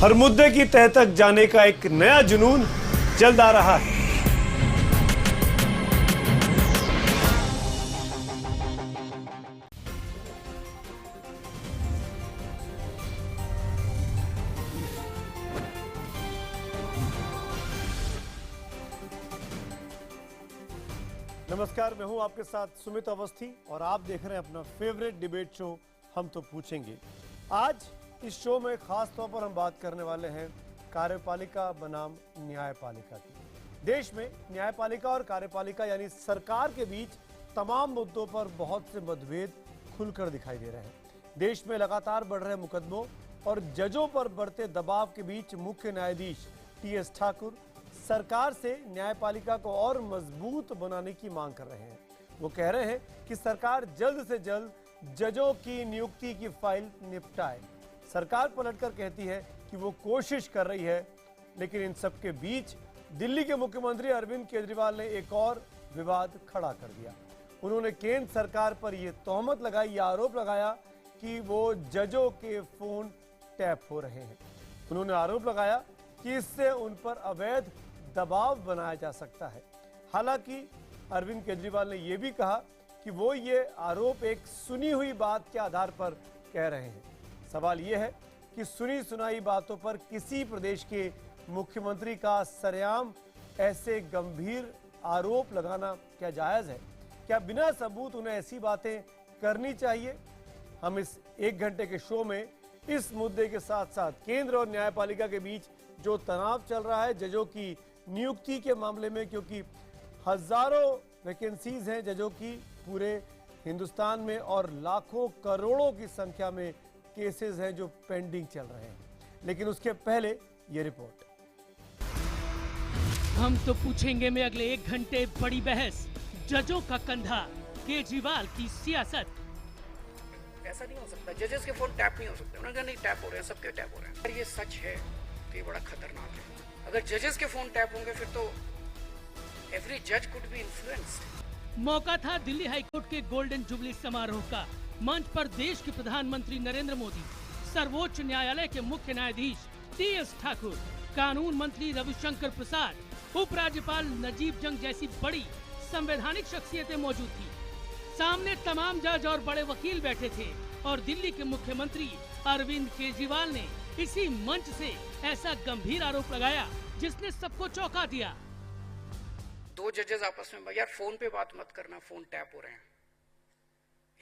हर मुद्दे की तह तक जाने का एक नया जुनून जल्द आ रहा है। नमस्कार, मैं हूं आपके साथ सुमित अवस्थी और आप देख रहे हैं अपना फेवरेट डिबेट शो हम तो पूछेंगे। आज इस शो में खास तौर पर हम बात करने वाले हैं कार्यपालिका बनाम न्यायपालिका की। देश में न्यायपालिका और कार्यपालिका यानी सरकार के बीच तमाम मुद्दों पर बहुत से मतभेद खुलकर दिखाई दे रहे हैं। देश में लगातार बढ़ रहे मुकदमों और जजों पर बढ़ते दबाव के बीच मुख्य न्यायाधीश टी.एस. ठाकुर सरकार से न्यायपालिका को और मजबूत बनाने की मांग कर रहे हैं। वो कह रहे हैं कि सरकार जल्द से जल्द जजों की नियुक्ति की फाइल निपटाए। सरकार पलटकर कहती है कि वो कोशिश कर रही है, लेकिन इन सब के बीच दिल्ली के मुख्यमंत्री अरविंद केजरीवाल ने एक और विवाद खड़ा कर दिया। उन्होंने केंद्र सरकार पर यह तोहमत लगाई, यह आरोप लगाया कि वो जजों के फोन टैप हो रहे हैं। उन्होंने आरोप लगाया कि इससे उन पर अवैध दबाव बनाया जा सकता है। हालांकि अरविंद केजरीवाल ने यह भी कहा कि वो ये आरोप एक सुनी हुई बात के आधार पर कह रहे हैं। सवाल यह है कि सुनी सुनाई बातों पर किसी प्रदेश के मुख्यमंत्री का सरेआम ऐसे गंभीर आरोप लगाना क्या जायज है? क्या बिना सबूत उन्हें ऐसी बातें करनी चाहिए? हम इस 1 घंटे के शो में इस मुद्दे के साथ साथ केंद्र और न्यायपालिका के बीच जो तनाव चल रहा है जजों की नियुक्ति के मामले में, क्योंकि हजारों वैकेंसीज हैं जजों की पूरे हिंदुस्तान में और लाखों करोड़ों की संख्या में केसेस हैं जो पेंडिंग चल रहे हैं। लेकिन उसके पहले ये रिपोर्ट। हम तो पूछेंगे में अगले 1 घंटे बड़ी बहस, जजों का कंधा, केजरीवाल की सियासत। ऐसा नहीं हो सकता, जजेस के फोन टैप नहीं हो सकते। उन्होंने कहा नहीं टैप हो रहे हैं, सबके टैप हो रहे हैं। अगर ये सच है तो ये बड़ा खतरनाक है। अगर जजेस के फोन टैप होंगे फिर तो एवरी जज कुड बी इन्फ्लुएंस्ड। मौका था दिल्ली हाईकोर्ट के गोल्डन जुबली समारोह का। मंच पर देश के प्रधानमंत्री नरेंद्र मोदी, सर्वोच्च न्यायालय के मुख्य न्यायाधीश टी.एस. ठाकुर, कानून मंत्री रविशंकर प्रसाद, उपराज्यपाल नजीब जंग जैसी बड़ी संवैधानिक शख्सियतें मौजूद थी। सामने तमाम जज और बड़े वकील बैठे थे और दिल्ली के मुख्यमंत्री अरविंद केजरीवाल ने इसी मंच से ऐसा गंभीर आरोप लगाया जिसने सबको चौंका दिया। 2 जजेस आपस में, यार फोन पे बात मत करना, फोन टैप हो रहे हैं।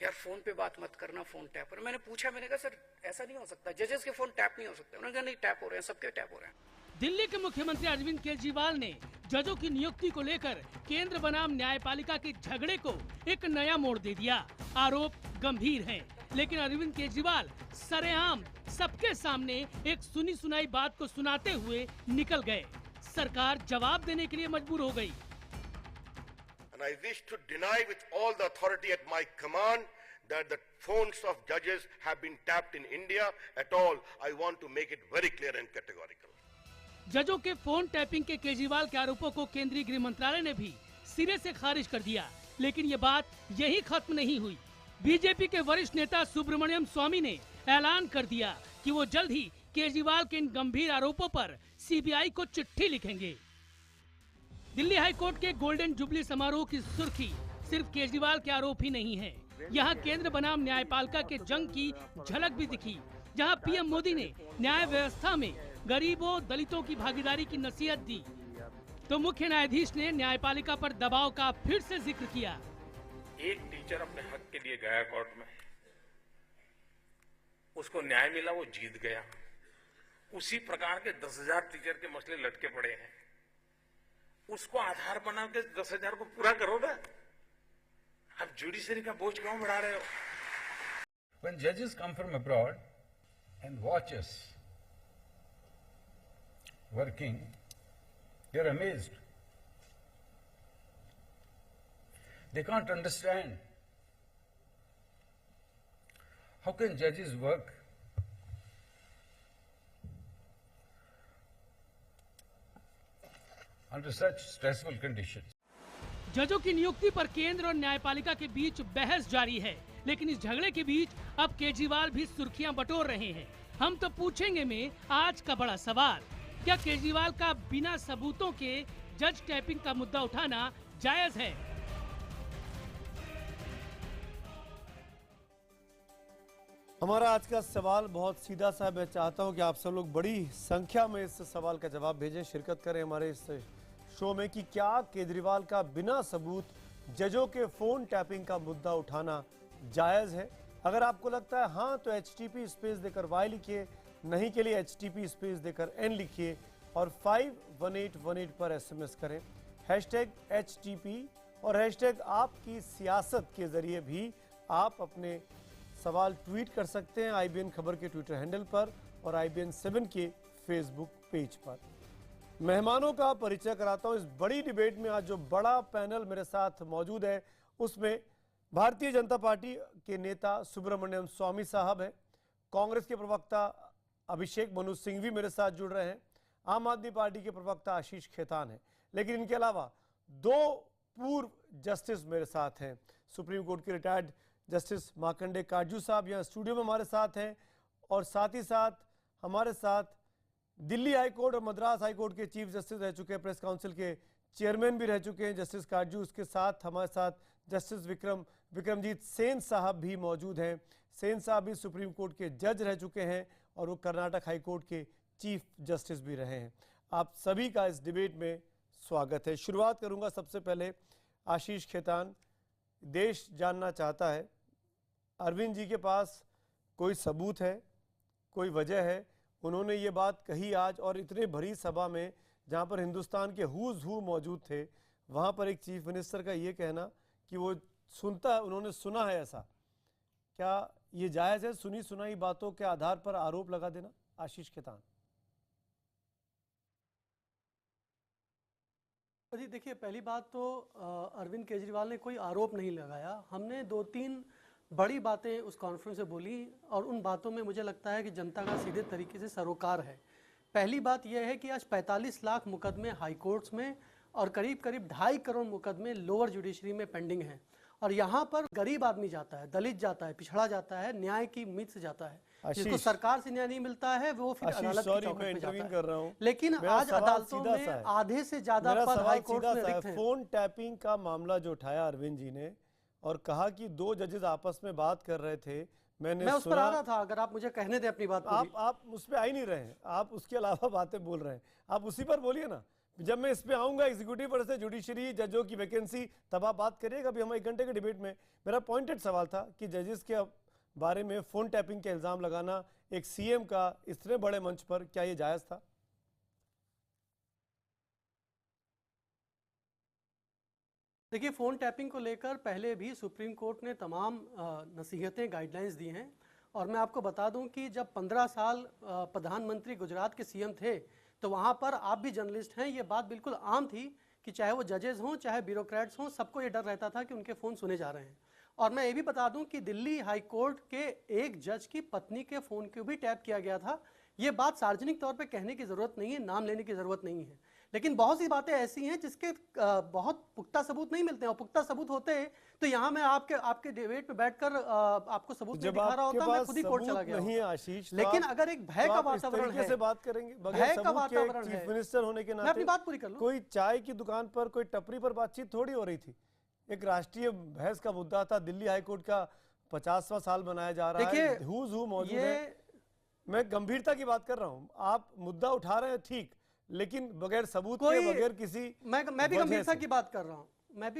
यार फोन पे बात मत करना, फोन टैप हो रहे हैं। मैंने पूछा, मैंने कहा सर ऐसा नहीं हो सकता, जजेस के फोन टैप नहीं हो सकते। उन्होंने कहा नहीं टैप हो रहे हैं, सबके टैप हो रहे हैं। दिल्ली के मुख्यमंत्री अरविंद केजरीवाल ने जजों की नियुक्ति को लेकर केंद्र बनाम न्यायपालिका के झगड़े को एक नया मोड़ दे दिया। आरोप गंभीर हैं, लेकिन अरविंद केजरीवाल सरेआम सबके सामने एक सुनी सुनाई बात को सुनाते हुए निकल गए। सरकार जवाब देने के लिए मजबूर हो गई। And I wish to deny with all the authority at my command that the phones of judges have been tapped in India at all. I want to make it very clear and categorical. जजों के phone tapping के केजरीवाल के आरोपों को केंद्रीय गृह मंत्रालय ने भी सिरे से खारिज कर दिया। लेकिन ये बात यही खत्म नहीं हुई। बीजेपी के वरिष्ठ नेता सुब्रमण्यम स्वामी ने ऐलान कर दिया कि वो जल्द ही केजरीवाल के इन गंभीर आरोपों पर सीबीआई को चिट्ठी लिखेंगे। दिल्ली हाईकोर्ट के गोल्डन जुबली समारोह की सुर्खी सिर्फ केजरीवाल के आरोप ही नहीं है। यहाँ केंद्र बनाम न्यायपालिका के जंग की झलक भी दिखी, जहाँ पीएम मोदी ने न्याय व्यवस्था में गरीबों दलितों की भागीदारी की नसीहत दी, तो मुख्य न्यायाधीश ने न्यायपालिका पर दबाव का फिर से जिक्र किया। एक टीचर अपने हक के लिए गया कोर्ट में, उसको न्याय मिला, वो जीत गया। उसी प्रकार के 10,000 टीचर के मसले लटके पड़े हैं, उसको आधार बना के 10,000 को पूरा करो ना। अब जुडिशरी का बोझ क्यों बढ़ा रहे हो? When judges come from abroad and watch us working, they're amazed. They can't understand. How can judges work under such stressful conditions? जजों की नियुक्ति पर केंद्र और न्यायपालिका के बीच बहस जारी है, लेकिन इस झगड़े के बीच अब केजरीवाल भी सुर्खियां बटोर रहे हैं। हम तो पूछेंगे में आज का बड़ा सवाल, क्या केजरीवाल का बिना सबूतों के जज टैपिंग का मुद्दा उठाना जायज है? हमारा आज का सवाल बहुत सीधा सा है। मैं चाहता हूं कि आप सब लोग बड़ी संख्या में इस सवाल का जवाब भेजें, शिरकत करें हमारे इस शो में कि क्या केजरीवाल का बिना सबूत जजों के फोन टैपिंग का मुद्दा उठाना जायज है। अगर आपको लगता है हाँ तो HTP स्पेस देकर Y लिखिए, नहीं के लिए HTP स्पेस देकर N लिखिए और 51818 पर SMS करें। #HTP और # आपकी सियासत के जरिए भी आप अपने सवाल ट्वीट कर सकते हैं IBN खबर के ट्विटर हैंडल पर और IBN 7 के फेसबुक पेज पर। मेहमानों का परिचय कराता हूं। इस बड़ी डिबेट में आज जो बड़ा पैनल मेरे साथ मौजूद है उसमें भारतीय जनता पार्टी के नेता सुब्रमण्यम स्वामी साहब हैं, कांग्रेस के प्रवक्ता अभिषेक मनु सिंह भी मेरे साथ जुड़ रहे हैं, आम आदमी पार्टी के प्रवक्ता आशीष खेतान हैं, लेकिन इनके अलावा 2 पूर्व जस्टिस मेरे साथ हैं। सुप्रीम कोर्ट के रिटायर्ड जस्टिस मार्कंडे काटजू साहब यहाँ स्टूडियो में हमारे साथ हैं और साथ ही साथ हमारे साथ दिल्ली हाई कोर्ट और मद्रास हाई कोर्ट के चीफ जस्टिस रह चुके हैं, प्रेस काउंसिल के चेयरमैन भी रह चुके हैं जस्टिस काटजू। उसके साथ हमारे साथ जस्टिस विक्रमजीत सेन साहब भी मौजूद हैं। सेन साहब भी सुप्रीम कोर्ट के जज रह चुके हैं और वो कर्नाटक हाई कोर्ट के चीफ जस्टिस भी रहे हैं। आप सभी का इस डिबेट में स्वागत है। शुरुआत करूंगा सबसे पहले आशीष खेतान। देश जानना चाहता है अरविंद जी के पास कोई सबूत है, कोई वजह है? उन्होंने ये बात कही आज और इतने भरी सभा में जहां पर हिंदुस्तान के हुज हू मौजूद थे, वहां पर एक चीफ मिनिस्टर का ये कहना कि वो सुनता है, उन्होंने सुना है ऐसा, क्या ये जायज है सुनी सुनाई बातों के आधार पर आरोप लगा देना? आशीष खेतान। जी देखिए, पहली बात तो अरविंद केजरीवाल ने कोई आरोप नहीं लगाया। हमने 2-3 बड़ी बातें उस कॉन्फ्रेंस में बोली और उन बातों में मुझे लगता है कि जनता का सीधे तरीके से सरोकार है। पहली बात यह है कि आज 45 लाख मुकदमे हाई कोर्ट्स में और करीब करीब 2.5 करोड़ मुकदमे लोअर जुडिशरी में पेंडिंग हैं और यहाँ पर गरीब आदमी जाता है, दलित जाता है, पिछड़ा जाता है, न्याय की उम्मीद से जाता है। जिसको सरकार से न्याय नहीं मिलता है वो फिर अदालत की चौखट पे जाता है। कर रहा हूं, लेकिन आज अदालतों में आधे से ज्यादा पद हाई कोर्ट में रिक्त हैं। फोन टैपिंग का मामला जो उठाया अरविंद जी ने और कहा कि 2 जजेस आपस में बात कर रहे थे, मैं उस पर आ रहा था। अगर आप मुझे कहने दें अपनी बात पूरी। आप उस पर आ ही नहीं रहे हैं, आप उसके अलावा बातें बोल रहे हैं, आप उसी पर बोलिए ना। जब मैं इस पे आऊंगा एग्जीक्यूटिव पर से जुडिशरी जजों की वैकेंसी, तब आप बात करिएगा। अभी हम 1 घंटे के डिबेट में मेरा पॉइंटेड सवाल था कि जजेस के बारे में फोन टैपिंग के इल्जाम लगाना एक सीएम का इतने बड़े मंच पर, क्या ये जायज था? देखिए, फ़ोन टैपिंग को लेकर पहले भी सुप्रीम कोर्ट ने तमाम नसीहतें, गाइडलाइंस दी हैं और मैं आपको बता दूं कि जब 15 साल प्रधानमंत्री गुजरात के सीएम थे तो वहाँ पर, आप भी जर्नलिस्ट हैं, ये बात बिल्कुल आम थी कि चाहे वो जजेस हों चाहे ब्यूरोक्रेट्स हों, सबको ये डर रहता था कि उनके फ़ोन सुने जा रहे हैं। और मैं ये भी बता दूं कि दिल्ली हाई कोर्ट के एक जज की पत्नी के फ़ोन को भी टैप किया गया था। ये बात सार्वजनिक तौर पे कहने की ज़रूरत नहीं है, नाम लेने की ज़रूरत नहीं है, लेकिन बहुत सी बातें ऐसी हैं जिसके बहुत पुख्ता सबूत नहीं मिलते हैं और पुख्ता सबूत होते तो यहाँ मैं आपके डिबेट पे बैठकर आपको सबूत नहीं दिखा रहा होता, मैं खुद ही कोर्ट चला गया नहीं है आशीष। लेकिन अगर एक भय का वातावरण है, से बात करेंगे, भय का वातावरण है, चीफ मिनिस्टर होने के नाते मैं अपनी बात पूरी कर लूं। कोई चाय की दुकान पर, कोई टपरी पर बातचीत थोड़ी हो रही थी। एक राष्ट्रीय बहस का मुद्दा था, दिल्ली हाईकोर्ट का 50वां साल मनाया जा रहा है, हुज हू मौजूद है। मैं गंभीरता की बात कर रहा हूँ, आप मुद्दा उठा रहे हैं ठीक, लेकिन बगैर सबूत के, बगैर किसी, मैं भी गंभीरता की बात कर रहा हूँ, मैं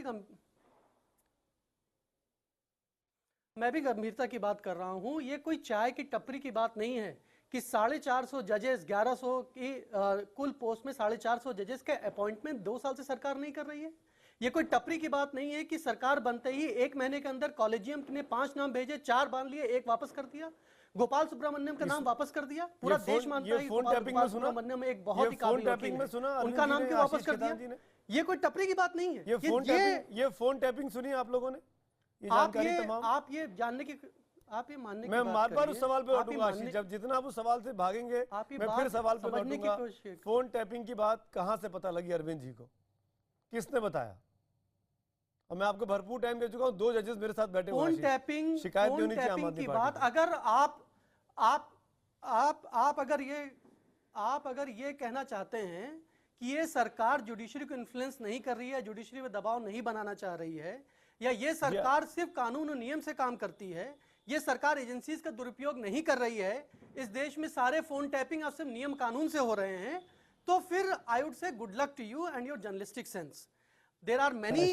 भी गंभीरता की बात कर रहा हूँ। ये कोई चाय की टपरी की बात नहीं है कि 450 जजेस, 1100 की कुल पोस्ट में 450 जजेस के अपॉइंटमेंट 2 साल से सरकार नहीं कर रही है। ये कोई टपरी की बात नहीं है कि सरकार बनते ही 1 महीने के अंदर कॉलेजियम ने 5 नाम भेजे, 4 बांध लिए, 1 वापस कर दिया। गोपाल सुब्रमण्यम का नाम वापस कर दिया, पूरा देश मानता है गोपाल सुब्रमण्यम एक बहुत ही काबिल वकील है, उनका नाम क्यों वापस कर दिया? ये कोई टपरी की बात नहीं है। ये फोन टैपिंग सुनी आप लोगों ने? आप ये जानने की, आप ये मानने की, मैं बार-बार उस सवाल पे लौटूंगा आशीष, जब जितना आप उस सवाल से भागेंगे मैं फिर सवाल पे लौटूंगा। फोन टैपिंग की बात कहां से पता लगी अरविंद जी को, किसने बताया? और मैं आपको भरपूर टाइम दे चुका हूं, 2 जजेस मेरे साथ बैठे हुए हैं। फोन टैपिंग, शिकायत नहीं होनी चाहिए आम आदमी की बात, अगर आप आप अगर ये कहना चाहते हैं कि ये सरकार जुडिशरी को इन्फ्लुएंस नहीं कर रही है, जुडिशरी में दबाव नहीं बनाना चाह रही है, या ये सरकार सिर्फ कानून और नियम से काम करती है, ये सरकार एजेंसीज का दुरुपयोग नहीं कर रही है, इस देश में सारे फोन टैपिंग अब सिर्फ नियम कानून से हो रहे हैं, तो फिर I would say good luck to you and your journalistic sense. There are many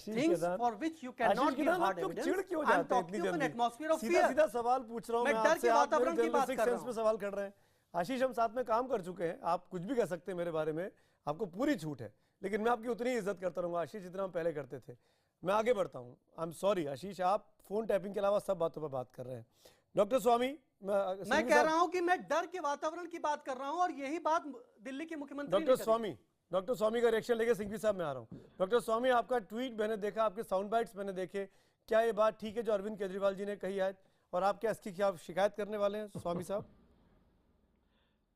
things for which you cannot give hard evidence. I'm talking of an atmosphere of fear. सीधा सवाल पूछ रहा हूँ मैं डर के वातावरण की बात कर रहा हूँ. सवाल कर रहे हैं. आशीष, हम साथ में काम कर चुके हैं, आप कुछ भी कह सकते हैं मेरे बारे में, आपको पूरी छूट है, लेकिन मैं आपकी उतनी इज्जत करता रहूंगा आशीष जितना हम पहले करते थे. मैं आगे बढ़ता हूँ. आई एम सॉरी आशीष, आप फोन टैपिंग के अलावा सब बातों पर बात कर रहे हैं. डॉक्टर स्वामी, मैं कह रहा हूँ कि मैं डर के वातावरण की बात कर रहा हूँ, और यही बात दिल्ली के मुख्यमंत्री डॉक्टर स्वामी का रिएक्शन लेके सिंघवी साहब मैं आ रहा हूँ. डॉक्टर स्वामी, आपका ट्वीट मैंने देखा, आपके साउंड बाइट्स मैंने देखे, क्या ये बात ठीक है जो अरविंद केजरीवाल जी ने कही है, और आप क्या इसकी क्या शिकायत करने वाले हैं स्वामी साहब?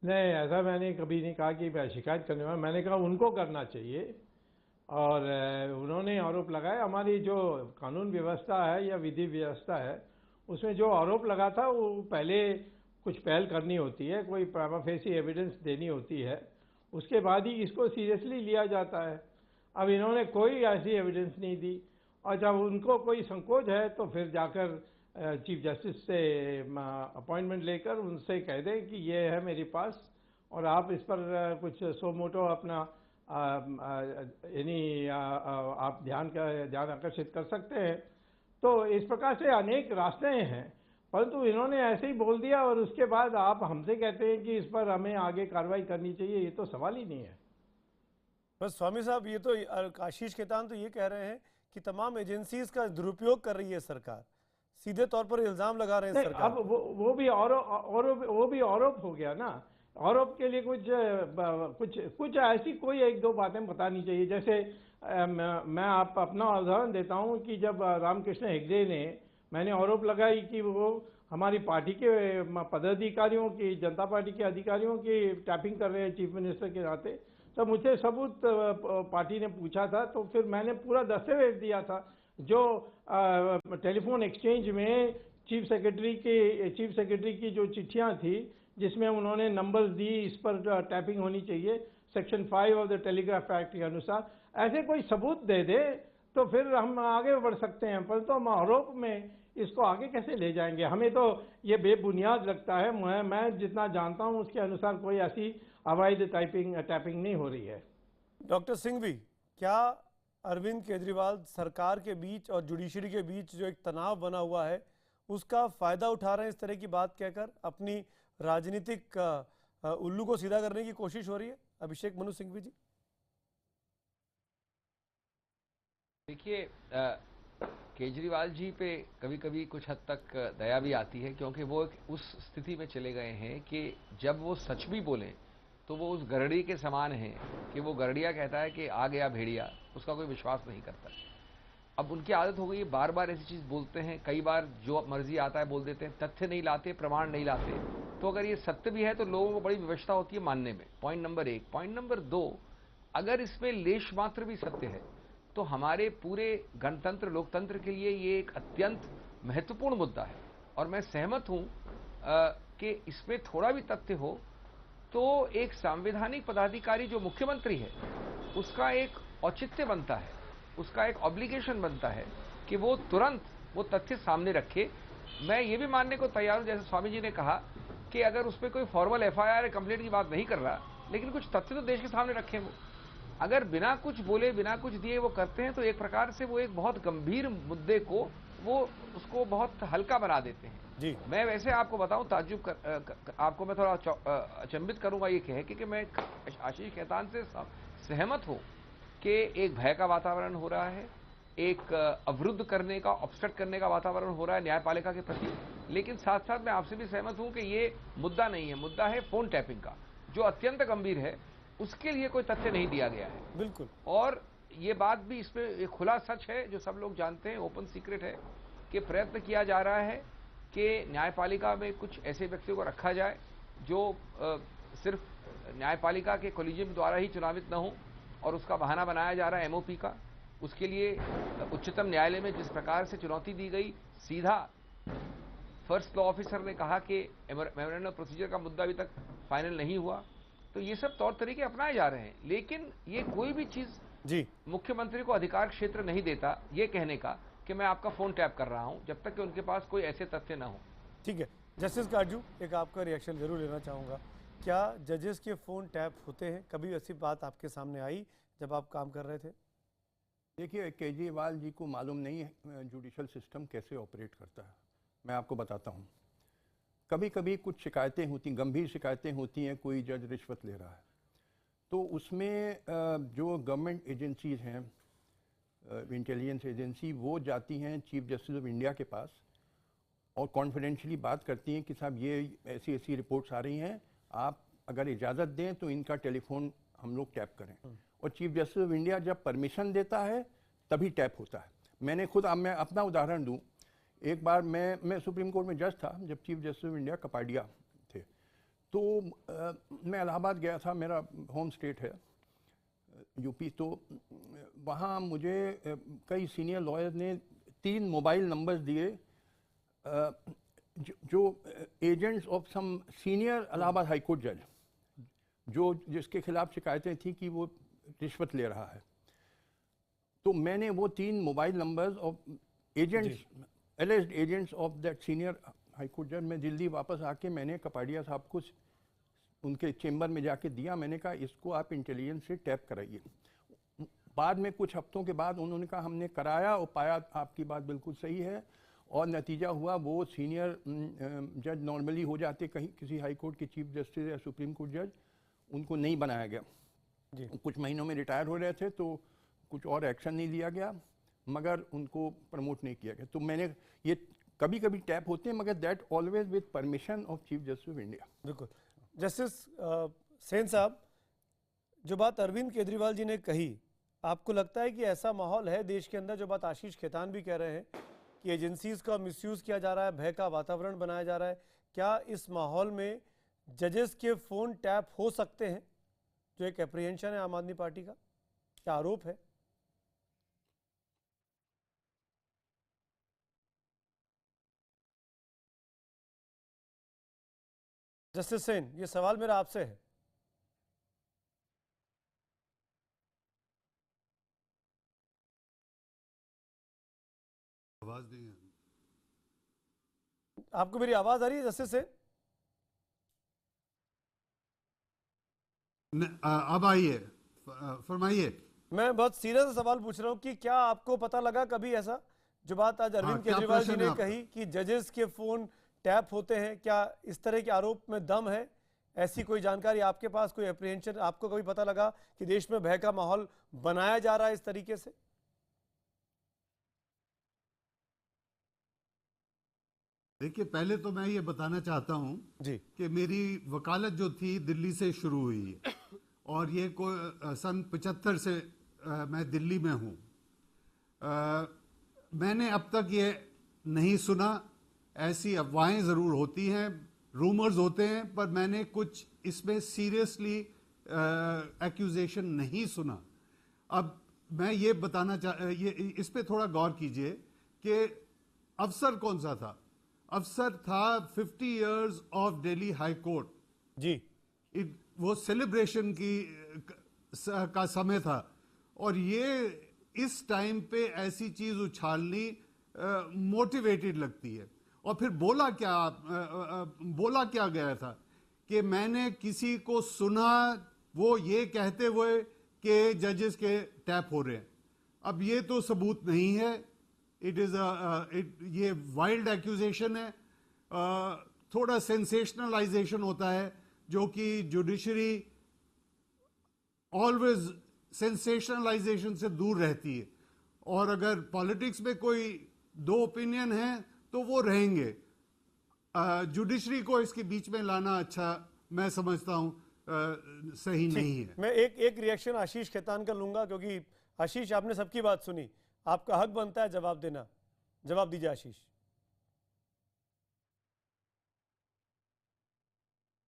नहीं, ऐसा मैंने कभी नहीं कहा कि मैं शिकायत करने वाला. मैंने कहा उनको करना चाहिए, और उन्होंने आरोप लगाया. हमारी जो कानून व्यवस्था है या विधि व्यवस्था है, उसमें जो आरोप लगा था वो पहले कुछ पहल करनी होती है, कोई प्राइमा फेसी एविडेंस देनी होती है, उसके बाद ही इसको सीरियसली लिया जाता है. अब इन्होंने कोई ऐसी एविडेंस नहीं दी, और जब उनको कोई संकोच है तो फिर जाकर चीफ जस्टिस से अपॉइंटमेंट लेकर उनसे कह दें कि ये है मेरे पास, और आप इस पर कुछ सो मोटो अपना यानी आप ध्यान आकर्षित कर सकते हैं. तो इस प्रकार से अनेक रास्ते हैं, परंतु इन्होंने ऐसे ही बोल दिया और उसके बाद आप हमसे कहते हैं कि इस पर हमें आगे कार्रवाई करनी चाहिए. ये तो सवाल ही नहीं है. बस स्वामी साहब, ये तो आशीष खेतान तो ये कह रहे हैं कि तमाम एजेंसीज का दुरुपयोग कर रही है सरकार, सीधे तौर पर इल्जाम लगा रहे हैं सरकार. अब वो भी आरोप हो गया ना. आरोप के लिए कुछ ऐसी कोई एक दो बातें बतानी चाहिए. जैसे मैं आप अपना उदाहरण देता हूँ कि जब रामकृष्ण हेगड़े ने, मैंने आरोप लगाई कि वो हमारी पार्टी के पदाधिकारियों की, जनता पार्टी के अधिकारियों की टैपिंग कर रहे हैं चीफ मिनिस्टर के नाते, तो मुझे सबूत पार्टी ने पूछा था, तो फिर मैंने पूरा दस्तावेज दिया था जो टेलीफोन एक्सचेंज में चीफ सेक्रेटरी की जो चिट्ठियां थी, जिसमें उन्होंने नंबर्स दी, इस पर टैपिंग होनी चाहिए section 5 of the telegraph act के अनुसार. ऐसे कोई सबूत दे दे तो फिर हम आगे बढ़ सकते हैं, पर तो हम आरोप में इसको आगे कैसे ले जाएंगे? हमें तो ये बेबुनियाद लगता है. मैं जितना जानता हूं उसके अनुसार कोई ऐसी अवैध टैपिंग नहीं हो रही है. डॉक्टर सिंघवी, क्या अरविंद केजरीवाल सरकार के बीच और जुडिशरी के बीच जो एक तनाव बना हुआ है उसका फायदा उठा रहे हैं? इस तरह की बात कहकर अपनी राजनीतिक उल्लू को सीधा करने की कोशिश हो रही है? अभिषेक मनु सिंघवी जी. देखिए, केजरीवाल जी पे कभी कभी कुछ हद तक दया भी आती है, क्योंकि वो उस स्थिति में चले गए हैं कि जब वो सच भी बोलें तो वो उस गरड़ी के समान है कि वो गरड़िया कहता है कि आ गया भेड़िया, उसका कोई विश्वास नहीं करता. अब उनकी आदत हो गई है, बार बार ऐसी चीज बोलते हैं, कई बार जो मर्जी आता है बोल देते हैं, तथ्य नहीं लाते, प्रमाण नहीं लाते. तो अगर ये सत्य भी है तो लोगों को बड़ी विवशता होती है मानने में. Point number 1. पॉइंट नंबर 2, अगर इसमें लेश मात्र भी सत्य है तो हमारे पूरे गणतंत्र, लोकतंत्र के लिए ये एक अत्यंत महत्वपूर्ण मुद्दा है. और मैं सहमत हूं कि इसमें थोड़ा भी तथ्य हो तो एक संवैधानिक पदाधिकारी जो मुख्यमंत्री है उसका एक औचित्य बनता है, उसका एक ऑब्लिगेशन बनता है कि वो तुरंत वो तथ्य सामने रखे. मैं ये भी मानने को तैयार हूं, जैसे स्वामी जी ने कहा कि अगर उसमें कोई फॉर्मल एफआईआर कंप्लेंट की बात नहीं कर रहा, लेकिन कुछ तथ्य तो देश के सामने रखे. वो अगर बिना कुछ बोले, बिना कुछ दिए वो करते हैं तो एक प्रकार से वो एक बहुत गंभीर मुद्दे को वो उसको बहुत हल्का बना देते हैं. जी, मैं वैसे आपको बताऊं, ताज्जुब आपको मैं थोड़ा अचंभित करूंगा ये कह के कि मैं आशीष खेतान से सहमत हूं कि एक भय का वातावरण हो रहा है, एक अवरुद्ध करने का, ऑब्स्ट्रक्ट करने का वातावरण हो रहा है न्यायपालिका के प्रति. लेकिन साथ साथ मैं आपसे भी सहमत हूं कि ये मुद्दा नहीं है, मुद्दा है फोन टैपिंग का, जो अत्यंत गंभीर है. उसके लिए कोई तथ्य नहीं दिया गया है. बिल्कुल. और ये बात भी इसमें एक खुला सच है जो सब लोग जानते हैं, ओपन सीक्रेट है, कि प्रयत्न किया जा रहा है कि न्यायपालिका में कुछ ऐसे व्यक्तियों को रखा जाए जो सिर्फ न्यायपालिका के कोलिजियम द्वारा ही चुनावित न हो, और उसका बहाना बनाया जा रहा है एमओपी का. उसके लिए उच्चतम न्यायालय में जिस प्रकार से चुनौती दी गई, सीधा फर्स्ट लॉ ऑफिसर ने कहा कि मेमोरेंडम ऑफ प्रोसीजर का मुद्दा अभी तक फाइनल नहीं हुआ। तो ये सब तौर तरीके अपनाए जा रहे हैं, लेकिन ये कोई भी चीज जी मुख्यमंत्री को अधिकार क्षेत्र नहीं देता ये कहने का कि मैं आपका फोन टैप कर रहा हूं, जब तक कि उनके पास कोई ऐसे तथ्य ना हो। ठीक है, जस्टिस काटजू, एक आपका रिएक्शन जरूर लेना चाहूँगा। क्या जजेस के फ़ोन टैप होते हैं? कभी ऐसी बात आपके सामने आई जब आप काम कर रहे थे? देखिए, केजरीवाल जी को मालूम नहीं है जुडिशल सिस्टम कैसे ऑपरेट करता है। मैं आपको बताता हूँ, कभी कभी कुछ शिकायतें होती, गंभीर शिकायतें होती हैं, कोई जज रिश्वत ले रहा है, तो उसमें जो गवर्नमेंट एजेंसीज हैं, इंटेलिजेंस एजेंसी, वो जाती हैं चीफ जस्टिस ऑफ इंडिया के पास और कॉन्फिडेंशियली बात करती हैं कि साहब ये ऐसी ऐसी रिपोर्ट्स आ रही हैं, आप अगर इजाज़त दें तो इनका टेलीफोन हम लोग टैप करें। और चीफ जस्टिस ऑफ इंडिया जब परमिशन देता है तभी टैप होता है। मैंने खुद, अब मैं अपना उदाहरण दूं, एक बार मैं सुप्रीम कोर्ट में जज था जब chief justice of India Kapadia थे, तो मैं इलाहाबाद गया था, मेरा होम स्टेट है यूपी। तो वहाँ मुझे कई सीनियर लॉयर्स ने 3 मोबाइल नंबर्स दिए जो agents of some senior Allahabad high court जज, जिसके खिलाफ शिकायतें थी कि वो रिश्वत ले रहा है। तो मैंने वो 3 mobile numbers of agents, एलिज्ड agents of that senior high court जज, मैं दिल्ली वापस आके मैंने कपाडिया साहब को उनके चेंबर में जाके दिया। मैंने कहा इसको आप इंटेलिजेंस से टैप कराइए। बाद में कुछ हफ्तों के बाद उन्होंने कहा हमने कराया और पाया आपकी बात बिल्कुल सही है, और नतीजा हुआ वो सीनियर जज नॉर्मली हो जाते कहीं किसी हाई कोर्ट के चीफ जस्टिस या सुप्रीम कोर्ट जज, उनको नहीं बनाया गया जी। कुछ महीनों में रिटायर हो रहे थे तो कुछ और एक्शन नहीं लिया गया, मगर उनको प्रमोट नहीं किया गया। तो मैंने ये कभी कभी टैप होते हैं, मगर that always with permission of chief justice of India. बिल्कुल। जस्टिस सेन साहब, जो बात अरविंद केजरीवाल जी ने कही, आपको लगता है कि ऐसा माहौल है देश के अंदर, जो बात आशीष खेतान भी कह रहे हैं कि एजेंसीज का मिसयूज किया जा रहा है, भय का वातावरण बनाया जा रहा है, क्या इस माहौल में जजेस के फोन टैप हो सकते हैं, जो एक एप्रीहेंशन है आम आदमी पार्टी का, क्या आरोप है? जस्टिस सेन, ये सवाल मेरा आपसे है। आवाज नहीं है। आपको मेरी आवाज आ रही है जस्टिस सेन? अब आइए, फरमाइए। मैं बहुत सीरियस सवाल पूछ रहा हूं कि क्या आपको पता लगा कभी ऐसा, जो बात आज अरविंद केजरीवाल जी ने कही कि जजेस के फोन टैप होते हैं, क्या इस तरह के आरोप में दम है? ऐसी कोई जानकारी आपके पास, कोई एप्रीहेंशन आपको कभी पता लगा कि देश में भय का माहौल बनाया जा रहा है इस तरीके से? देखिए, पहले तो मैं ये बताना चाहता हूं जी कि मेरी वकालत जो थी दिल्ली से शुरू हुई है, और ये कोई सन 75 से मैं दिल्ली में हूं। मैंने अब तक ये नहीं सुना, ऐसी अफवाहें ज़रूर होती हैं, रूमर्स होते हैं, पर मैंने कुछ इसमें सीरियसली एक्यूजेशन नहीं सुना। अब मैं ये बताना इस पे थोड़ा गौर कीजिए कि अफसर कौन सा था। अफसर था 50 years of Delhi high court ji. वो सेलिब्रेशन का समय था, और ये इस टाइम पे ऐसी चीज उछालनी मोटिवेटेड लगती है। और फिर बोला क्या गया था कि मैंने किसी को सुना वो ये कहते हुए कि जजेस के टैप हो रहे हैं। अब ये तो सबूत नहीं है, ये वाइल्ड एक्यूजेशन है, थोड़ा सेंसेशनलाइजेशन होता है, जो कि जुडिशरी ऑलवेज सेंसेशनलाइजेशन से दूर रहती है। और अगर पॉलिटिक्स में कोई 2 ओपिनियन है तो वो रहेंगे। जुडिशरी को इसके बीच में लाना अच्छा मैं समझता हूं सही नहीं है। मैं एक रिएक्शन आशीष खेतान का लूंगा, क्योंकि आशीष आपने सबकी बात सुनी, आपका हक बनता है जवाब देना। जवाब दीजिए आशीष।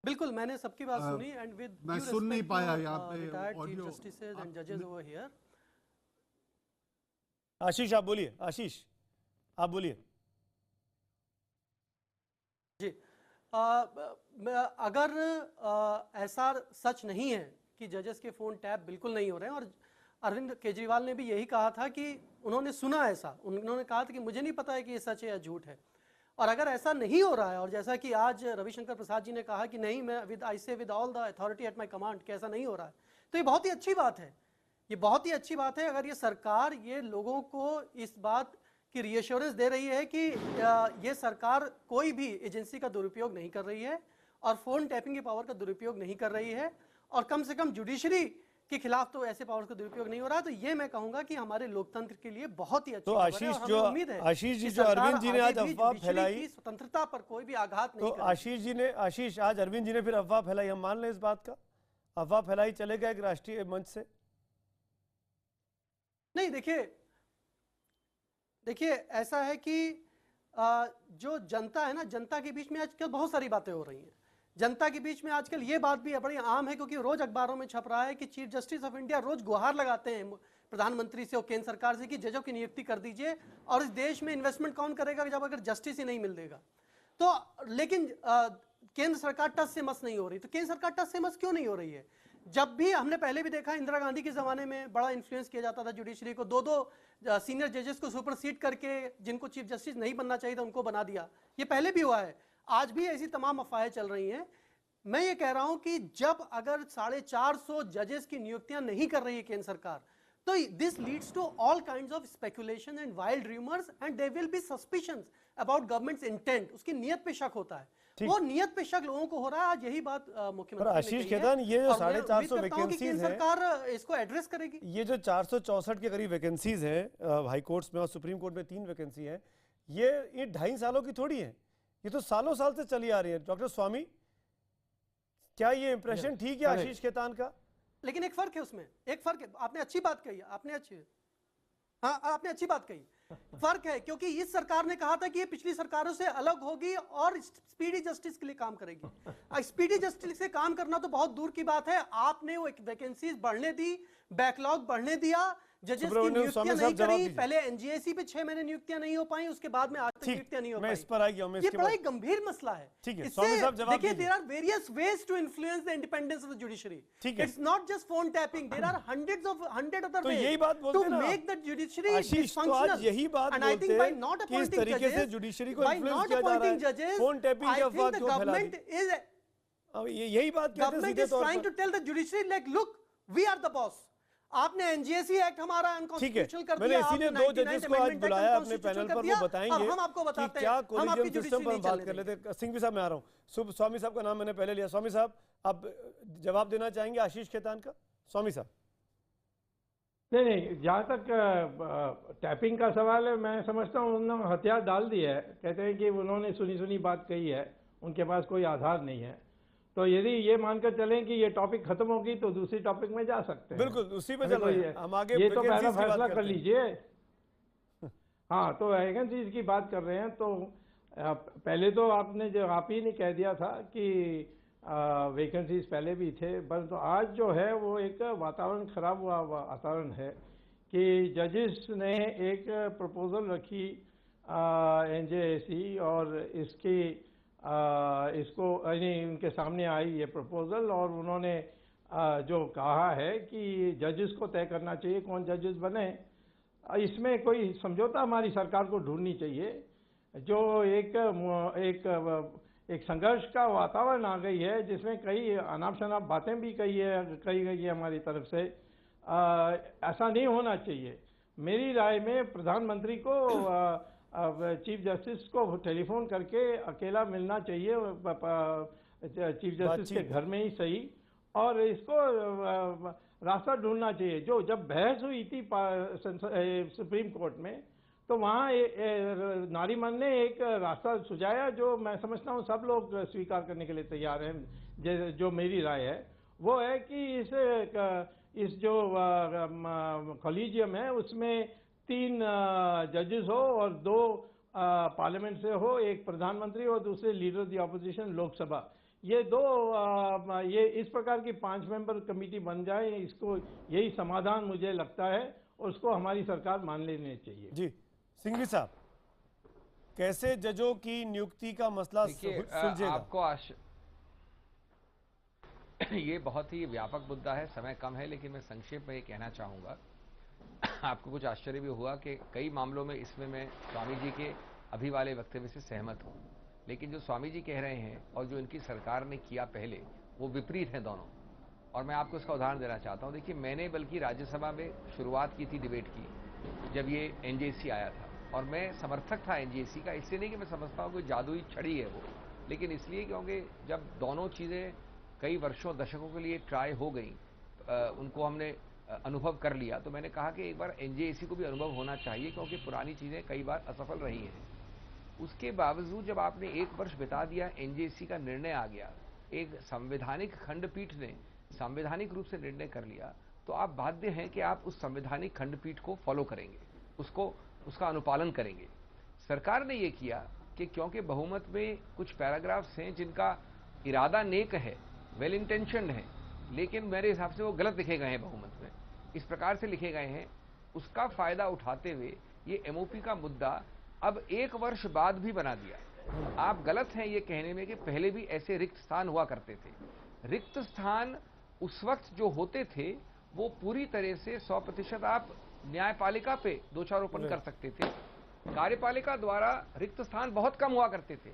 बिल्कुल, मैंने सबकी बात सुनी, एंड विद मैं सुन नहीं पाया यहाँ पे ऑडियो जस्टिसेस एंड जजेस ओवर हियर। आशीष आप बोलिए, आशीष आप बोलिए। अगर ऐसा सच नहीं है कि जजेस के फ़ोन टैप बिल्कुल नहीं हो रहे हैं, और अरविंद केजरीवाल ने भी यही कहा था कि उन्होंने सुना ऐसा, उन्होंने कहा था कि मुझे नहीं पता है कि ये सच है या झूठ है, और अगर ऐसा नहीं हो रहा है, और जैसा कि आज रविशंकर प्रसाद जी ने कहा कि नहीं, मैं आई से with all the authority at my command कि ऐसा नहीं हो रहा है, तो ये बहुत ही अच्छी बात है। ये बहुत ही अच्छी बात है अगर ये सरकार ये लोगों को इस बात की रीअश्योरेंस दे रही है कि ये सरकार कोई भी एजेंसी का दुरुपयोग नहीं कर रही है और फ़ोन टैपिंग की पावर का दुरुपयोग नहीं कर रही है, और कम से कम जुडिशरी के खिलाफ तो ऐसे पावर का दुरुपयोग नहीं हो रहा है। तो ये मैं कहूंगा कि हमारे लोकतंत्र के लिए बहुत ही अच्छी तो खबर है, आशीष और जो हमें उम्मीद है आशीष जी कि जो सरकार अरविंद जी ने आज आगे भी अफवाह जुडिशरी फैलाई, की स्वतंत्रता पर कोई भी आघात तो नहीं करेगी। आशीष आज अरविंद जी ने फिर अफवाह फैलाई, हम मान लें इस बात का, अफवाह फैलाई चलेगा एक राष्ट्रीय मंच से? नहीं, देखिए ऐसा है कि जो जनता है ना, जनता के बीच में आजकल बहुत सारी बातें हो रही हैं। जनता के बीच में आजकल ये बात भी बड़ी आम है, क्योंकि रोज अखबारों में छप रहा है कि चीफ जस्टिस ऑफ इंडिया रोज गुहार लगाते हैं प्रधानमंत्री से और केंद्र सरकार से कि जजों की नियुक्ति कर दीजिए, और इस देश में इन्वेस्टमेंट कौन करेगा जब अगर जस्टिस ही नहीं मिल देगा। तो लेकिन केंद्र सरकार टस से मस नहीं हो रही। तो केंद्र सरकार टस से मस क्यों नहीं हो रही है? जब भी हमने पहले भी देखा, इंदिरा गांधी के ज़माने में बड़ा इन्फ्लुएंस किया जाता था जुडिशरी को, दो सीनियर जजेस को सुपरसीड करके जिनको चीफ जस्टिस नहीं बनना चाहिए था उनको बना दिया। ये पहले भी हुआ है, आज भी ऐसी तमाम अफवाहें चल रही हैं। मैं ये कह रहा हूं कि जब अगर 450 जजेस की नियुक्तियां नहीं कर रही है केंद्र सरकार, तो this leads to all kinds of speculation and wild rumours and there will be suspicions about government's intent. उसकी नियत पे शक होता है, वो नियत पे शक लोगों को हो रहा है। आज यही बात मुख्यमंत्री ने आशीष कही खेतान, ये जो और मैं 450 उम्मीद करता हूं कि वैकेंसीज केंद्र हैं, सरकार इसको एड्रेस करेगी। ये जो 464 के करीब वैकेंसीज हैं हाई कोर्ट्स में और सुप्रीम कोर्ट में 3 वैकेंसी है, ये 2.5 सालों की थोड़ी है, ये तो सालों साल से चली आ रही है। डॉक्टर स्वामी, क्या ये इंप्रेशन ठीक है आशीष खेतान का? लेकिन एक फर्क है उसमें, एक फर्क है। आपने अच्छी बात कही, आपने अच्छी बात कही। फर्क है क्योंकि इस सरकार ने कहा था कि ये पिछली सरकारों से अलग होगी और स्पीडी जस्टिस के लिए काम करेगी। स्पीडी जस्टिस से काम करना तो बहुत दूर की बात है। आपने वो वैकेंसीज बढ़ने दी, बैकलॉग बढ़ने दिया, जजेस की नियुक्तियां नहीं करी। पहले एनजीएसी पे 6 महीने नियुक्तियां नहीं हो पाई, उसके बाद में आज तक नियुक्तियां नहीं हो पाई। मैं इस पर आ गया हूं, ये बड़ा ही गंभीर मसला है। ठीक है, स्वामी साहब जवाब दीजिए। देखिए, there are various ways to influence the independence of the judiciary. It's not just phone tapping, there are hundred other ways. तो यही बात बोलते हैं ना, to make the judiciary dysfunctional. यही बात बोलते हैं कि इस तरीके से जुडिशरी को इन्फ्लुएंस किया जा रहा है, फोन टैपिंग की अफवाह क्यों फैला दी? अब यही बात कहते हैं सीधे तौर पर। Trying to tell the judiciary like look, we are the boss. आपने एनजीएसी एक्ट हमारा अनकॉन्स्टिट्यूशनल कर दिया। मैंने इसीलिए 2 जजेस को आज बुलाया अपने पैनल पर, वो बताएंगे हम आपको बताते कि क्या कोलिजियम सिस्टम पर बात कर लेते हैं। सिंघवी साहब, मैं आ रहा हूँ। स्वामी साहब का नाम मैंने पहले लिया। स्वामी साहब, आप जवाब देना चाहेंगे आशीष खेतान का? स्वामी साहब। नहीं, जहाँ तक टैपिंग का सवाल है, मैं समझता हूँ उन्होंने हथियार डाल दिया है। कहते हैं कि उन्होंने सुनी बात कही है, उनके पास कोई आधार नहीं है। तो यदि ये मानकर चलें कि ये टॉपिक खत्म होगी तो दूसरी टॉपिक में जा सकते हैं। बिल्कुल, उसी पे चल रहे हैं हम आगे। ये तो पहला फैसला कर लीजिए। हाँ, तो वैकेंसीज की बात कर रहे हैं, तो पहले तो आपने जो आप ही ने कह दिया था कि वैकेंसीज पहले भी थे, बस तो आज जो है वो एक वातावरण खराब हुआ वातावरण है कि जजेस ने एक प्रपोजल रखी एनजेएसी, और इसको उनके सामने आई ये प्रपोजल, और उन्होंने जो कहा है कि जजेस को तय करना चाहिए कौन जजेस बने। इसमें कोई समझौता हमारी सरकार को ढूंढनी चाहिए। जो एक संघर्ष का वातावरण आ गई है, जिसमें कई अनाप शनाप बातें भी कही गई है हमारी तरफ से। ऐसा नहीं होना चाहिए। मेरी राय में प्रधानमंत्री को चीफ जस्टिस को टेलीफोन करके अकेला मिलना चाहिए, चीफ जस्टिस के घर में ही सही, और इसको रास्ता ढूंढना चाहिए। जो जब बहस हुई थी सुप्रीम कोर्ट में, तो वहाँ नारीमन ने एक रास्ता सुझाया जो मैं समझता हूँ सब लोग स्वीकार करने के लिए तैयार हैं। जो मेरी राय है वो है कि इस जो कॉलेजियम है उसमें 3 जजेस हो और 2 पार्लियामेंट से हो, एक प्रधानमंत्री और दूसरे leader of the opposition Lok Sabha. ये 2 ये इस प्रकार की 5 मेंबर कमेटी बन जाए, इसको यही समाधान मुझे लगता है, और उसको हमारी सरकार मान लेनी चाहिए। जी, सिंघवी साहब। कैसे जजों की नियुक्ति का मसला सुलझेगा? आपको ये बहुत ही व्यापक मुद्दा है, समय कम है, लेकिन मैं संक्षेप में ये कहना चाहूँगा। आपको कुछ आश्चर्य भी हुआ कि कई मामलों में इसमें मैं स्वामी जी के अभी वाले वक्तव्य से सहमत हूँ, लेकिन जो स्वामी जी कह रहे हैं और जो इनकी सरकार ने किया पहले, वो विपरीत हैं दोनों। और मैं आपको इसका उदाहरण देना चाहता हूँ। देखिए, मैंने बल्कि राज्यसभा में शुरुआत की थी डिबेट की जब ये एनजेसी आया था, और मैं समर्थक था एनजेसी का। इसलिए नहीं कि मैं समझता हूँ कोई जादुई छड़ी है वो, लेकिन इसलिए क्योंकि जब दोनों चीज़ें कई वर्षों दशकों के लिए ट्राई हो गई, उनको हमने अनुभव कर लिया, तो मैंने कहा कि एक बार एनजेसी को भी अनुभव होना चाहिए, क्योंकि पुरानी चीज़ें कई बार असफल रही हैं। उसके बावजूद जब आपने एक वर्ष बिता दिया, एनजेसी का निर्णय आ गया, एक संवैधानिक खंडपीठ ने संवैधानिक रूप से निर्णय कर लिया, तो आप बाध्य हैं कि आप उस संवैधानिक खंडपीठ को फॉलो करेंगे, उसका अनुपालन करेंगे। सरकार ने यह किया कि क्योंकि बहुमत में कुछ पैराग्राफ्स हैं जिनका इरादा नेक है, वेल इंटेंशनड है, लेकिन मेरे हिसाब से वो गलत लिखे गए हैं, बहुमत में इस प्रकार से लिखे गए हैं, उसका फायदा उठाते हुए ये एमओपी का मुद्दा अब एक वर्ष बाद भी बना दिया। आप गलत हैं ये कहने में कि पहले भी ऐसे रिक्त स्थान हुआ करते थे। रिक्त स्थान उस वक्त जो होते थे वो पूरी तरह से 100% आप न्यायपालिका पे दोषारोपण कर सकते थे, कार्यपालिका द्वारा रिक्त स्थान बहुत कम हुआ करते थे।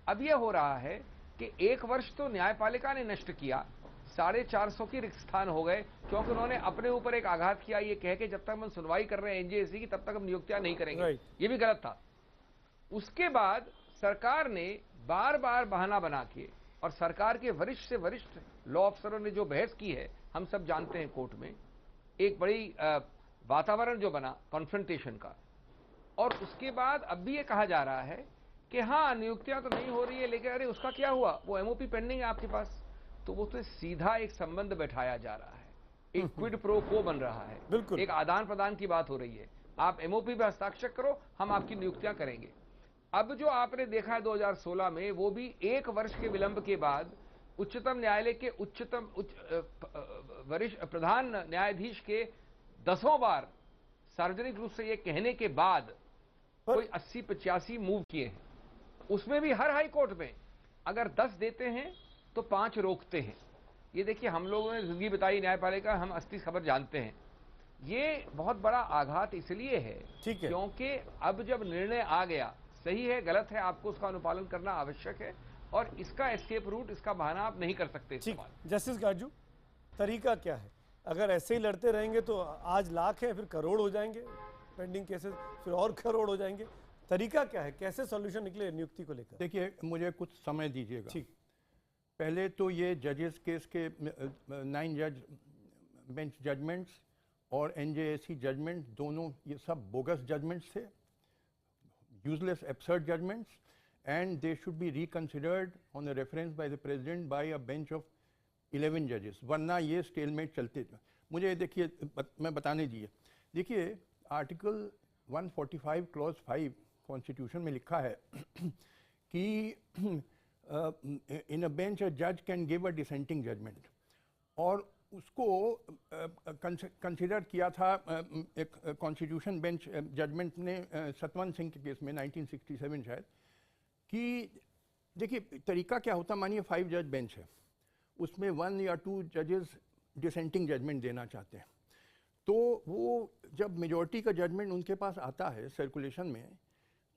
अब यह हो रहा है कि एक वर्ष तो न्यायपालिका ने नष्ट किया, 450 की रिक्त स्थान हो गए, क्योंकि उन्होंने अपने ऊपर एक आघात किया, ये कह के जब तक हम सुनवाई कर रहे हैं एनजेसी की तब तक हम नियुक्तियां नहीं करेंगे। ये भी गलत था। उसके बाद सरकार ने बार बार बहाना बना के, और सरकार के वरिष्ठ से वरिष्ठ लॉ अफसरों ने जो बहस की है हम सब जानते हैं कोर्ट में, एक बड़ी वातावरण जो बना कॉन्फ्रंटेशन का, और उसके बाद अब भी ये कहा जा रहा है कि हाँ नियुक्तियां तो नहीं हो रही है, लेकिन अरे उसका क्या हुआ, वो एमओपी पेंडिंग है आपके पास। तो वो तो सीधा एक संबंध बैठाया जा रहा है, एक क्विड प्रो को बन रहा है, एक आदान प्रदान की बात हो रही है। आप एमओपी पर हस्ताक्षर करो, हम आपकी नियुक्तियां करेंगे। अब जो आपने देखा है 2016 में, वो भी एक वर्ष के विलंब के बाद उच्चतम न्यायालय के वरिष्ठ प्रधान न्यायाधीश के 10वां बार सार्वजनिक रूप से ये कहने के बाद कोई 80-85 मूव किए हैं। उसमें भी हर हाई कोर्ट में अगर 10 देते हैं तो 5 रोकते हैं। ये देखिए, हम लोगों ने जिंदगी बताई न्यायपालिका, हम असली खबर जानते हैं। ये बहुत बड़ा आघात इसलिए है क्योंकि अब जब निर्णय आ गया, सही है गलत है, आपको उसका अनुपालन करना आवश्यक है, और इसका एस्केप रूट, इसका बहाना आप नहीं कर सकते। जस्टिस गाजू, तरीका क्या है? अगर ऐसे ही लड़ते रहेंगे तो आज लाख है, फिर करोड़ हो जाएंगे पेंडिंग केसेस, फिर और करोड़ हो जाएंगे। तरीका क्या है, कैसे सॉल्यूशन निकले नियुक्ति को लेकर? देखिए, मुझे कुछ समय दीजिएगा। ठीक, पहले तो ये जजेस केस के 9 जज बेंच जजमेंट्स और एनजेएसी जजमेंट, दोनों ये सब बोगस जजमेंट्स थे, useless absurd judgments, and they should be reconsidered on a reference by the president by a bench of 11 judges, वरना ये स्टेलमेट चलते थे। मुझे देखिए, मैं बताने दीजिए। देखिए, आर्टिकल 145 क्लॉज 5 कॉन्स्टिट्यूशन में लिखा है कि इन अ बेंच अ जज can give a dissenting judgment, और उसको कंसिडर किया था एक कॉन्स्टिट्यूशन बेंच जजमेंट ने सतवंत सिंह के केस में 1967 शायद, कि देखिए तरीका क्या होता, मानिए 5 जज बेंच है, उसमें 1 या 2 जजेस डिसेंटिंग जजमेंट देना चाहते हैं, तो वो जब मेजॉरिटी का जजमेंट उनके पास आता है सर्कुलेशन में,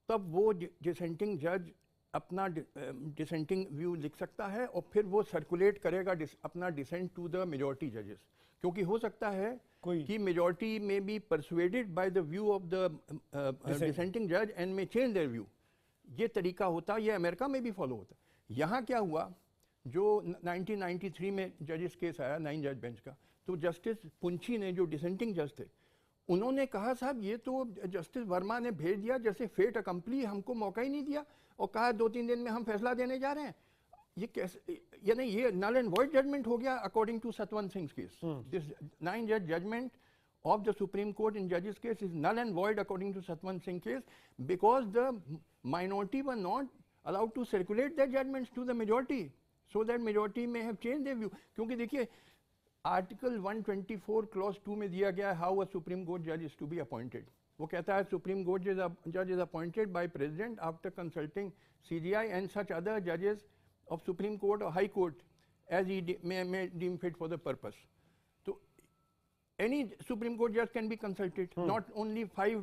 तब वो डिसेंटिंग जज अपना डिसेंटिंग व्यू लिख सकता है, और फिर वो सर्कुलेट करेगा अपना डिसेंट टू द मेजॉरिटी जजेस, क्योंकि हो सकता है कि majority may be persuaded by the view of the dissenting जज and may change their view. ये तरीका होता, ये अमेरिका में भी फॉलो होता। यहाँ क्या हुआ, जो 1993 में जजेस केस आया 9 जज बेंच का, तो जस्टिस पुंछी ने, जो डिसेंटिंग जज थे, उन्होंने कहा साहब ये तो जस्टिस वर्मा ने भेज दिया जैसे फेट अकम्पली, हमको मौका ही नहीं दिया, और कहा 2-3 दिन में हम फैसला देने जा रहे हैं। ये कैसे, यानी ये नल एंड वॉइड जजमेंट हो गया according to Satwant Singh case. This 9 जज judgment of the Supreme Court in judges case is null and void according to Satwant Singh case, because the minority were not allowed to circulate their judgments to the majority, so that majority may have changed their view। क्योंकि देखिए article 124 clause 2 में दिया गया how a Supreme Court judge is to be appointed, वो कहता है Supreme Court जज is appointed by president after consulting CGI and such other जजेस ऑफ सुप्रीम कोर्ट और high court as he may deem fit for the purpose. तो any Supreme Court judge can be consulted, not only 5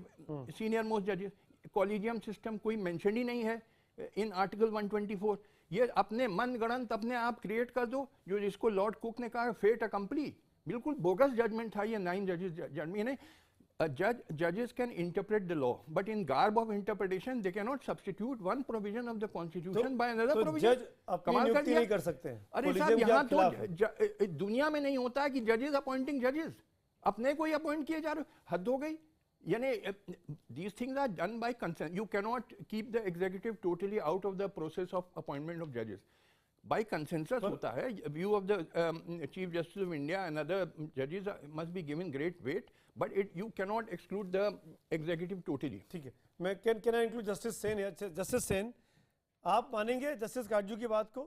senior most judges. Collegium system कोई mention ही नहीं है in Article 124. ये अपने मन गणंत अपने आप क्रिएट कर दो, जो जिसको लॉर्ड कुक ने कहा फेट अकम्पली. बिल्कुल बोगस जजमेंट था ये 9 जजेस judgement. Judges can interpret the law, but in garb of interpretation they cannot substitute one provision of the constitution by another provision. जज अपनी नियुक्ति नहीं कर सकते हैं. अरे साहब यहाँ तो दुनिया में नहीं होता कि जजेस अपॉइंटिंग जजेस अपने को ही अपॉइंट किए जा रहे. हद हो गई. यानी these things are done by consent. You cannot keep the executive totally out of the process of appointment of judges. By consensus होता है. View of the Chief Justice of India and other judges must be given great weight, but you cannot exclude the executive totally. ठीक है. मैं can I include Justice Sen here? Justice Sen, आप मानेंगे justice Katju की बात को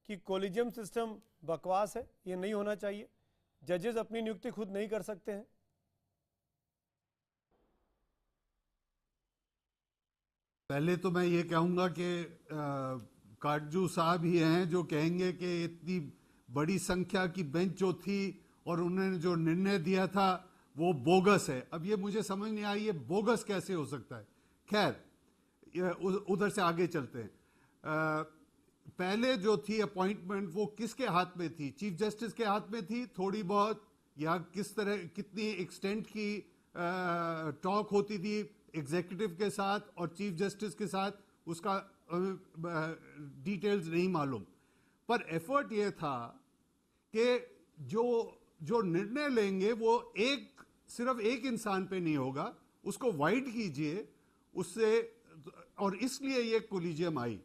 कि collegium system बकवास है, ये नहीं होना चाहिए, जजेस अपनी नियुक्ति खुद नहीं कर सकते हैं? पहले तो मैं ये कहूंगा कि काटजू साहब ही हैं जो कहेंगे कि इतनी बड़ी संख्या की बेंच जो थी और उन्होंने जो निर्णय दिया था वो बोगस है. अब ये मुझे समझ नहीं आई ये बोगस कैसे हो सकता है. खैर उधर से आगे चलते हैं. पहले जो थी अपॉइंटमेंट वो किसके हाथ में थी? चीफ जस्टिस के हाथ में थी थोड़ी बहुत, या किस तरह कितनी एक्सटेंट की टॉक होती थी एग्जीक्यूटिव के साथ और चीफ जस्टिस के साथ, उसका डिटेल्स नहीं मालूम. पर एफर्ट ये था कि जो निर्णय लेंगे वो सिर्फ एक इंसान पे नहीं होगा, उसको वाइड कीजिए उससे. और इसलिए ये कोलिजियम आई.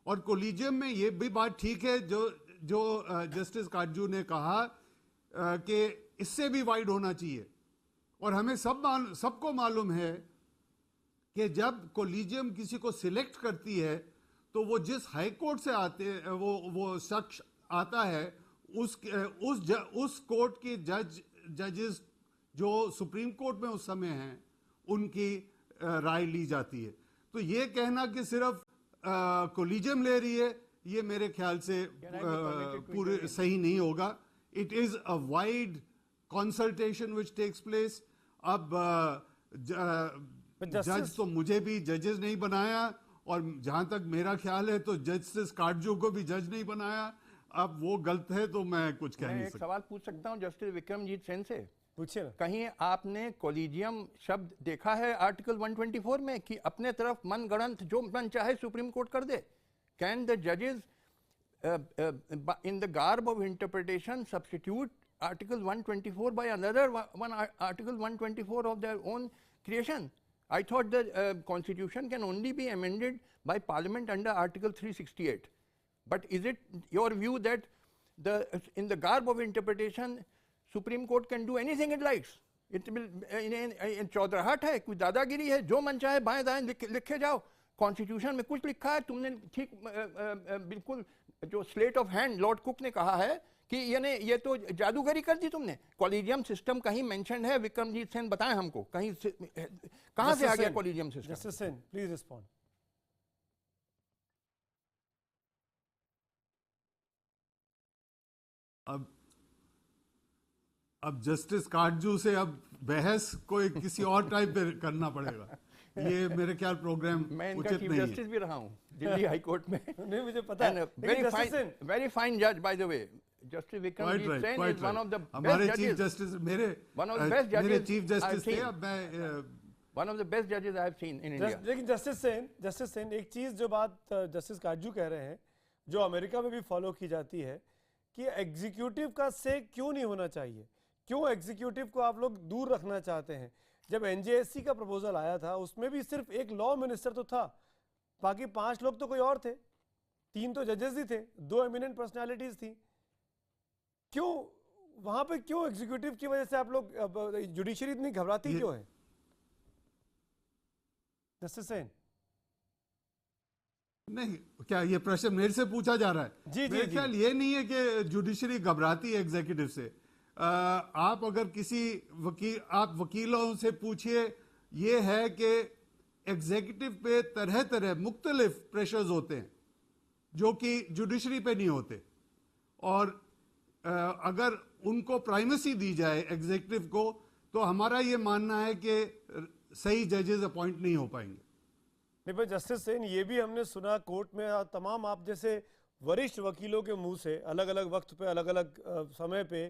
और कोलिजियम में ये भी बात ठीक है जो जस्टिस काटजू ने कहा कि इससे भी वाइड होना चाहिए. और हमें सबको मालूम है कि जब कोलिजियम किसी को सिलेक्ट करती है तो वो जिस हाई कोर्ट से आते वो शख्स आता है उस कोर्ट के जजेस जो सुप्रीम कोर्ट में उस समय हैं उनकी राय ली जाती है. तो ये कहना कि सिर्फ कोलिजियम ले रही है ये मेरे ख्याल से पूरे सही नहीं होगा. It is a wide consultation which takes place. अब जज तो मुझे भी जजेस नहीं बनाया और जहां तक मेरा ख्याल है तो जस्टिस काटजू को भी जज नहीं बनाया. अब वो गलत है तो मैं कुछ कह नहीं सकता. एक सवाल पूछ सकता हूं जस्टिस विक्रमजीत सेन से? पूछिए. कहीं आपने कोलिजियम शब्द देखा है आर्टिकल 124 में कि अपने तरफ मन गणंत जो मन चाहे सुप्रीम कोर्ट कर दे? कैन द जजेस in the garb of interpretation substitute article 124 by another one article 124 of their own creation? I thought the constitution can only be amended by parliament under article 368. But is it your view that in the garb of interpretation Supreme Court can do anything it likes? It will in चौधराहट है, कोई दादागिरी है, जो मन चाहे बाएं दाएं लिखे जाओ. कॉन्स्टिट्यूशन में कुछ लिखा है, तुमने ठीक बिल्कुल जो slate of hand Lord cook ने कहा है कि ये तो जादूगरी कर दी तुमने. कॉलेजियम सिस्टम कहीं मेंशन है? विक्रमजीत सेन बताएं हमको कहीं कहां से आ गया collegium system? Justice Sen please respond. अब जस्टिस काटजू से अब बहस कोई किसी और टाइप पे करना पड़ेगा. ये मेरे ख्याल प्रोग्राम उचित नहीं है. जस्टिस भी रहा हूं दिल्ली हाई कोर्ट में. नहीं मुझे पता है. वेरी फाइन जज by the way. Justice Vikramjit Sen is one of the हमारे best चीफ judges. जस्टिस मेरे One of the best judges मेरे चीफ I've जस्टिस थे. seen. अब मैं One of the best judges I have seen in India. लेकिन justice Sen एक चीज जो बात जस्टिस काटजू कह रहे हैं जो अमेरिका में भी फॉलो की जाती है कि एग्जीक्यूटिव का से क्यों नहीं होना चाहिए, क्यों एग्जीक्यूटिव को आप लोग दूर रखना चाहते हैं? जब एनजेएससी का प्रपोजल आया था उसमें भी सिर्फ एक लॉ मिनिस्टर तो था, बाकी 5 लोग तो कोई और थे, 3 तो जजेस ही थे, 2 एमिनेंट पर्सनालिटीज थी. क्यों वहां पे क्यों एग्जीक्यूटिव की वजह से आप लोग जुडिशरी इतनी घबराती क्यों है? जस्टिस सेन नहीं, क्या ये प्रश्न मेरे से पूछा जा रहा है? जी मेरे ख्याल ये नहीं है कि जुडिशरी घबराती है एग्जीक्यूटिव से. आप अगर किसी वकीलों से पूछिए ये है कि एग्जीक्यूटिव पे तरह तरह मुख्तलिफ प्रेशर्स होते हैं जो कि जुडिशरी पे नहीं होते, और अगर उनको प्राइमेसी दी जाए एग्जीक्यूटिव को, तो हमारा ये मानना है कि सही जजेस अपॉइंट नहीं हो पाएंगे। नहीं पर जस्टिस सेन, ये भी हमने सुना कोर्ट में तमाम आप जैसे वरिष्ठ वकीलों के मुंह से अलग अलग वक्त पे अलग अलग समय पे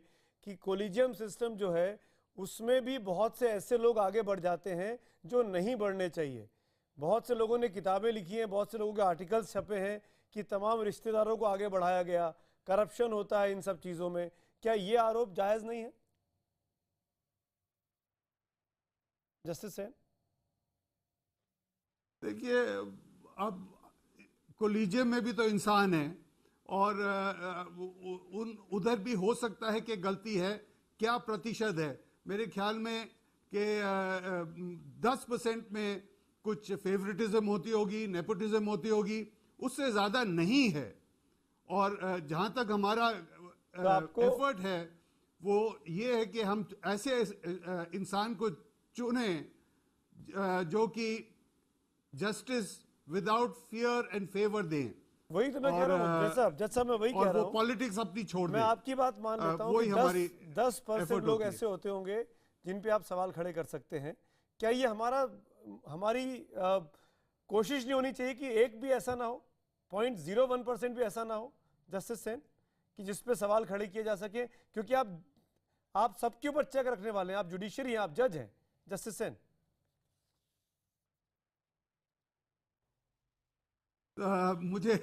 कि कोलिजियम सिस्टम जो है उसमें भी बहुत से ऐसे लोग आगे बढ़ जाते हैं जो नहीं बढ़ने चाहिए। बहुत से लोगों ने किताबें लिखी हैं, बहुत से लोगों के आर्टिकल्स छपे हैं कि तमाम रिश्तेदारों को आगे बढ़ाया गया, करप्शन होता है इन सब चीज़ों में। क्या ये आरोप जायज़ नहीं है जस्टिस सेन? देखिए, अब कोलिजियम में भी तो इंसान है, और उधर भी हो सकता है कि गलती है। क्या प्रतिशत है? मेरे ख्याल में कि 10% में कुछ फेवरेटिज्म होती होगी, नेपोटिज्म होती होगी, उससे ज़्यादा नहीं है। और जहाँ तक हमारा एफर्ट है वो ये है कि हम ऐसे इंसान को चुने जो कि justice without fear and favour दें। वही तो मैं कह रहा हूँ जज साहब, मैं वही कह रहा हूँ। पॉलिटिक्स अपनी छोड़ दें। मैं आपकी बात मान लेता हूँ कि 10% लोग ऐसे होते होंगे जिन पे आप सवाल खड़े कर सकते हैं। क्या ये हमारी कोशिश नहीं होनी चाहिए कि एक भी ऐसा ना हो, 0.01% भी ऐसा ना हो जस्टिस सेन, कि जिस पे सवाल खड़े किए जा सके? क्योंकि आप सबके ऊपर चेक रखने वाले हैं, आप जुडिशरी हैं, आप जज हैं जस्टिस सेन। मुझे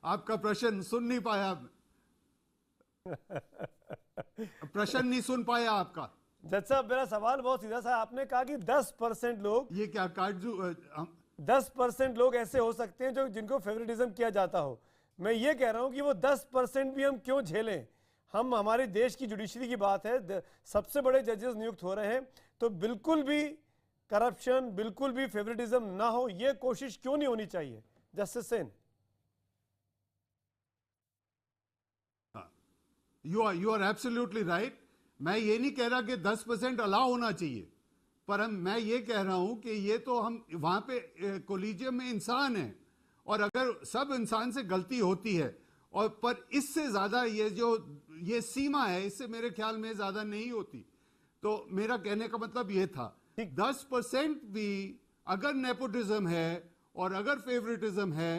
आपका प्रश्न सुन नहीं पाया। प्रश्न नहीं सुन पाया आपका। जज साहब, मेरा सवाल बहुत सीधा सा। आपने कहा कि 10% लोग, ये क्या काटजू 10% लोग ऐसे हो सकते हैं जो जिनको फेवरेटिज्म किया जाता हो। मैं ये कह रहा हूं कि वो 10% भी हम क्यों झेलें? हम हमारे देश की जुडिशरी की बात है, सबसे बड़े जजेस नियुक्त हो रहे हैं, तो बिल्कुल भी करप्शन, बिल्कुल भी फेवरेटिज्म ना हो, ये कोशिश क्यों नहीं होनी चाहिए Justice Sen? You are absolutely right. मैं ये नहीं कह रहा कि 10% अलाउ होना चाहिए, पर मैं ये कह रहा हूं कि ये तो हम वहां पे कोलिजियम में इंसान है, और अगर सब इंसान से गलती होती है, और पर इससे ज्यादा ये सीमा है, इससे मेरे ख्याल में ज्यादा नहीं होती। तो मेरा कहने का मतलब ये था 10% भी अगर नेपोटिज्म है और अगर फेवरेटिज्म है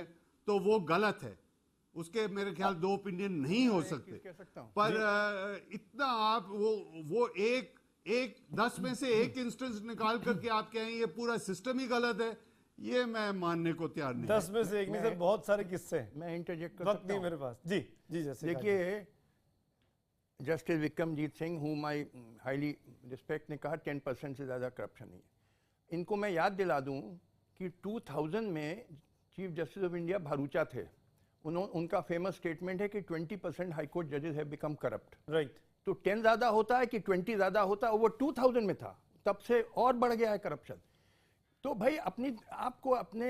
तो वो गलत है। उसके मेरे ख्याल दो ओपिनियन नहीं हो सकते। पर इतना आप वो एक 10 में से एक इंस्टेंस निकाल करके आप कहें ये पूरा सिस्टम ही गलत है, ये मैं मानने को तैयार नहीं। 10 में से एक नहीं सर, बहुत सारे किस्से हैं। मैं इंटरजेक्ट कर वक्त नहीं मेरे पास। जी जी जैसे देखिए, justice Vikramjit Singh whom I highly respect ने कहा 10% से ज़्यादा करप्शन नहीं है। इनको मैं याद दिला दूं कि 2000 में chief justice of India Bharucha थे। उनका फेमस स्टेटमेंट है कि 20% हाई कोर्ट जजेस हैव बिकम करप्ट। राइट। तो 10 ज़्यादा होता है कि 20 ज़्यादा होता है? वो 2000 में था, तब से और बढ़ गया है करप्शन। तो भाई आपको अपने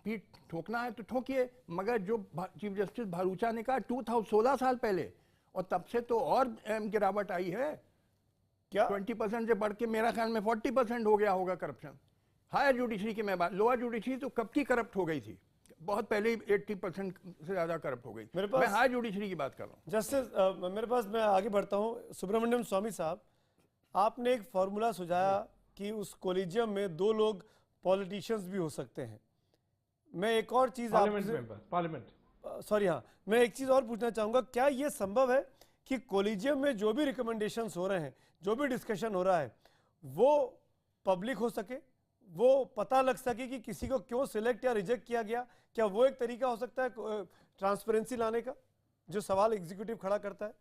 पीठ ठोकना है तो ठोकिए, मगर जो चीफ जस्टिस भरूचा ने कहा 16 साल पहले, और तब से तो और गिरावट आई है। क्या 20% से बढ़ के मेरा ख्याल में 40% हो गया होगा करप्शन। हायर जुडिशरी की मैं बात, लोअर जुडिशरी तो कब की करप्ट हो गई थी, बहुत पहले ही 80% से ज्यादा करप्ट हो गई। मैं हायर जुडिशरी की बात कर रहा हूँ। जस्टिस मेरे पास, मैं आगे बढ़ता हूँ। सुब्रमण्यम स्वामी साहब, आपने एक फॉर्मूला सुझाया कि उस कोलिजियम में 2 लोग पॉलिटिशियंस भी हो सकते हैं। मैं एक और चीज सॉरी हाँ, मैं एक चीज और पूछना चाहूंगा, क्या यह संभव है कि कोलिजियम में जो भी रिकमेंडेशंस हो रहे हैं, जो भी डिस्कशन हो रहा है, वो पब्लिक हो सके, वो पता लग सके कि किसी को क्यों सिलेक्ट या रिजेक्ट किया गया? क्या वो एक तरीका हो सकता है ट्रांसपेरेंसी लाने का, जो सवाल एग्जीक्यूटिव खड़ा करता है?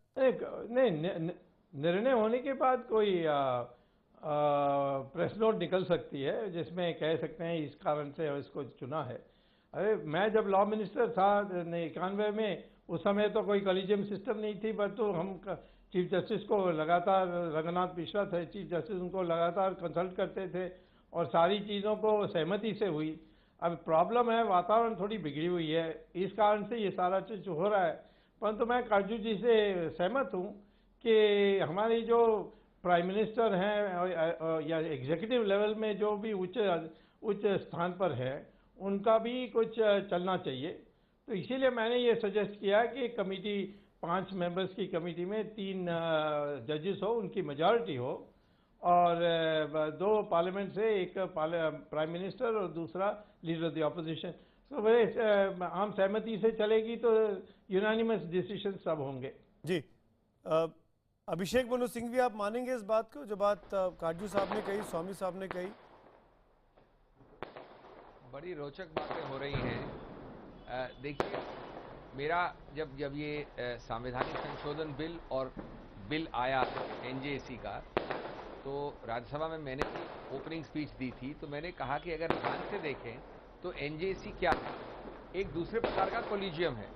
नहीं, निर्णय होने के बाद कोई प्रेस नोट निकल सकती है जिसमें कह सकते हैं इस कारण से इसको चुना है। अरे मैं जब लॉ मिनिस्टर था 91 में, उस समय तो कोई कॉलेजियम सिस्टम नहीं थी, बट तो हम चीफ जस्टिस को लगातार, रघुनाथ मिश्रा थे चीफ जस्टिस, उनको लगातार कंसल्ट करते थे और सारी चीज़ों को सहमति से हुई। अब प्रॉब्लम है, वातावरण थोड़ी बिगड़ी हुई है, इस कारण से ये सारा चीज़ हो रहा है। परंतु मैं काजू जी से सहमत हूँ कि हमारी जो प्राइम मिनिस्टर हैं या एग्जीक्यूटिव लेवल में जो भी उच्च स्थान पर है, उनका भी कुछ चलना चाहिए। तो इसीलिए मैंने ये सजेस्ट किया कि कमेटी 5 मेंबर्स की कमेटी में 3 जजेस हो, उनकी मेजॉरिटी हो, और 2 पार्लियामेंट से, एक प्राइम मिनिस्टर और दूसरा लीडर ऑफ द ऑपोजिशन। तो वह आम सहमति से चलेगी तो यूनानिमस डिसीजन सब होंगे। जी, अभिषेक मनु सिंह भी आप मानेंगे इस बात को, जो बात काटजू साहब ने कही, स्वामी साहब ने कही? बड़ी रोचक बातें हो रही हैं। देखिए, मेरा जब ये संवैधानिक संशोधन बिल और बिल आया एनजेसी का, तो राज्यसभा में मैंने ओपनिंग स्पीच दी थी, तो मैंने कहा कि अगर ध्यान से देखें तो एनजेसी क्या है? एक दूसरे प्रकार का कोलिजियम है।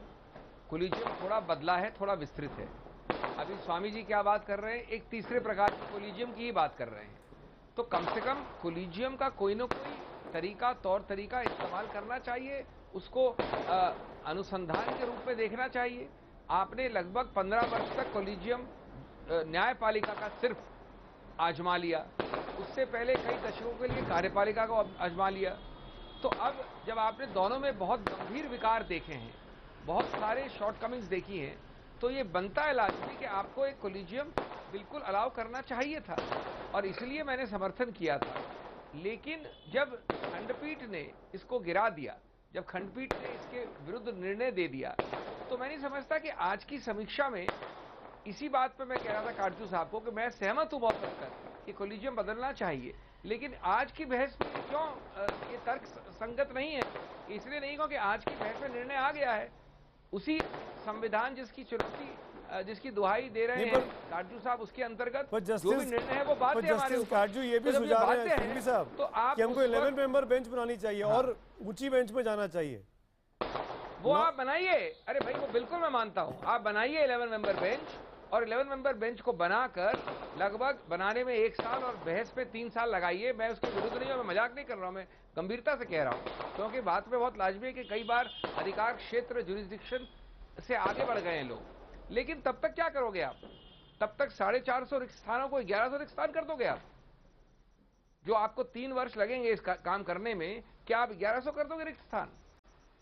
कोलिजियम थोड़ा बदला है, थोड़ा विस्तृत है। अभी स्वामी जी क्या बात कर रहे हैं? एक तीसरे प्रकार के कोलिजियम की ही बात कर रहे हैं। तो कम से कम कोलिजियम का कोई न कोई तरीका, तौर तरीका इस्तेमाल करना चाहिए, उसको अनुसंधान के रूप में देखना चाहिए। आपने लगभग 15 वर्ष तक कोलिजियम न्यायपालिका का सिर्फ आजमा लिया, उससे पहले कई दशकों के लिए कार्यपालिका को आजमा लिया। तो अब जब आपने दोनों में बहुत गंभीर विकार देखे हैं, बहुत सारे शॉर्टकमिंग्स देखी हैं, तो ये बनता है लाजमी कि आपको एक कोलिजियम बिल्कुल अलाउ करना चाहिए था, और इसलिए मैंने समर्थन किया था। लेकिन जब खंडपीठ ने इसको गिरा दिया, जब खंडपीठ ने इसके विरुद्ध निर्णय दे दिया, तो मैं नहीं समझता कि आज की समीक्षा में इसी बात पे मैं कह रहा था काटजू साहब को कि मैं सहमत हूं बहुत हद तक कि कोलिजियम बदलना चाहिए, लेकिन आज की बहस में क्यों ये तर्क संगत नहीं है? इसलिए नहीं क्योंकि आज की बहस में निर्णय आ गया है, उसी संविधान जिसकी चुनौती, जिसकी दुहाई दे रहे हैं काटजू साहब, उसके अंतर्गत जो भी निर्णय है वो बात है हमारे ऊपर। काटजू ये भी सुझा रहे हैं सिंघवी साहब तो आप कि हमको 11 मेंबर बेंच बनानी चाहिए और ऊंची बेंच में जाना चाहिए। वो आप बनाइए, अरे भाई वो बिल्कुल मैं मानता हूं, आप बनाइए 11 मेंबर बेंच, और 11 मेंबर बेंच को बनाकर लगभग बनाने में 1 साल और बहस में 3 साल लगाइए। मैं उसके विरुद्ध नहीं हूं, मैं मजाक नहीं कर रहा हूं, मैं गंभीरता से कह रहा हूं, क्योंकि बात में बहुत लाजमी है कि कई बार अधिकार क्षेत्र जुरिस्डिक्शन से आगे बढ़ गए हैं लोग। लेकिन तब तक क्या करोगे आप? तब तक 450 रिक्त स्थानों को 1100 रिक्त स्थान कर दोगे आप? जो आपको 3 वर्ष लगेंगे इस काम करने में, क्या आप 1100 कर दोगे रिक्त स्थान?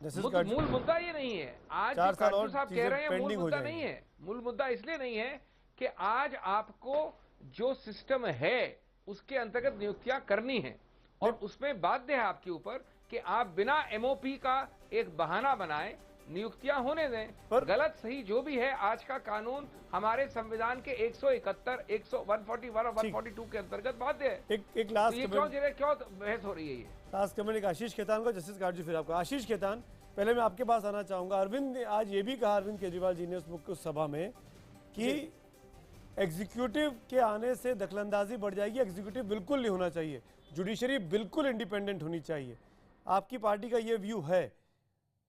मूल मुद्दा ये नहीं है। आज काटजू साहब कह रहे हैं मूल मुद्दा नहीं है। मूल मुद्दा इसलिए नहीं है कि आज आपको जो सिस्टम है उसके अंतर्गत नियुक्तियां करनी है, और उसमें बाध्य है आपके ऊपर कि आप बिना एमओपी का एक बहाना बनाएं, नियुक्तियां होने दें। गलत सही जो भी है, आज का कानून हमारे संविधान के 171, 141 और 142 के अंतर्गत बाध्य है। एक लास्ट तो क्यों बहस हो रही है? ये लास्ट कमेंट एक आशीष खेतान को, जस्टिस काटजू फिर आपका। आशीष खेतान, पहले मैं आपके पास आना चाहूंगा। अरविंद ने आज ये भी कहा, अरविंद केजरीवाल जी ने उस मुख्य सभा में, कि एग्जीक्यूटिव के आने से दखलंदाजी बढ़ जाएगी, एग्जीक्यूटिव बिल्कुल नहीं होना चाहिए, जुडिशरी बिल्कुल इंडिपेंडेंट होनी चाहिए। आपकी पार्टी का ये व्यू है,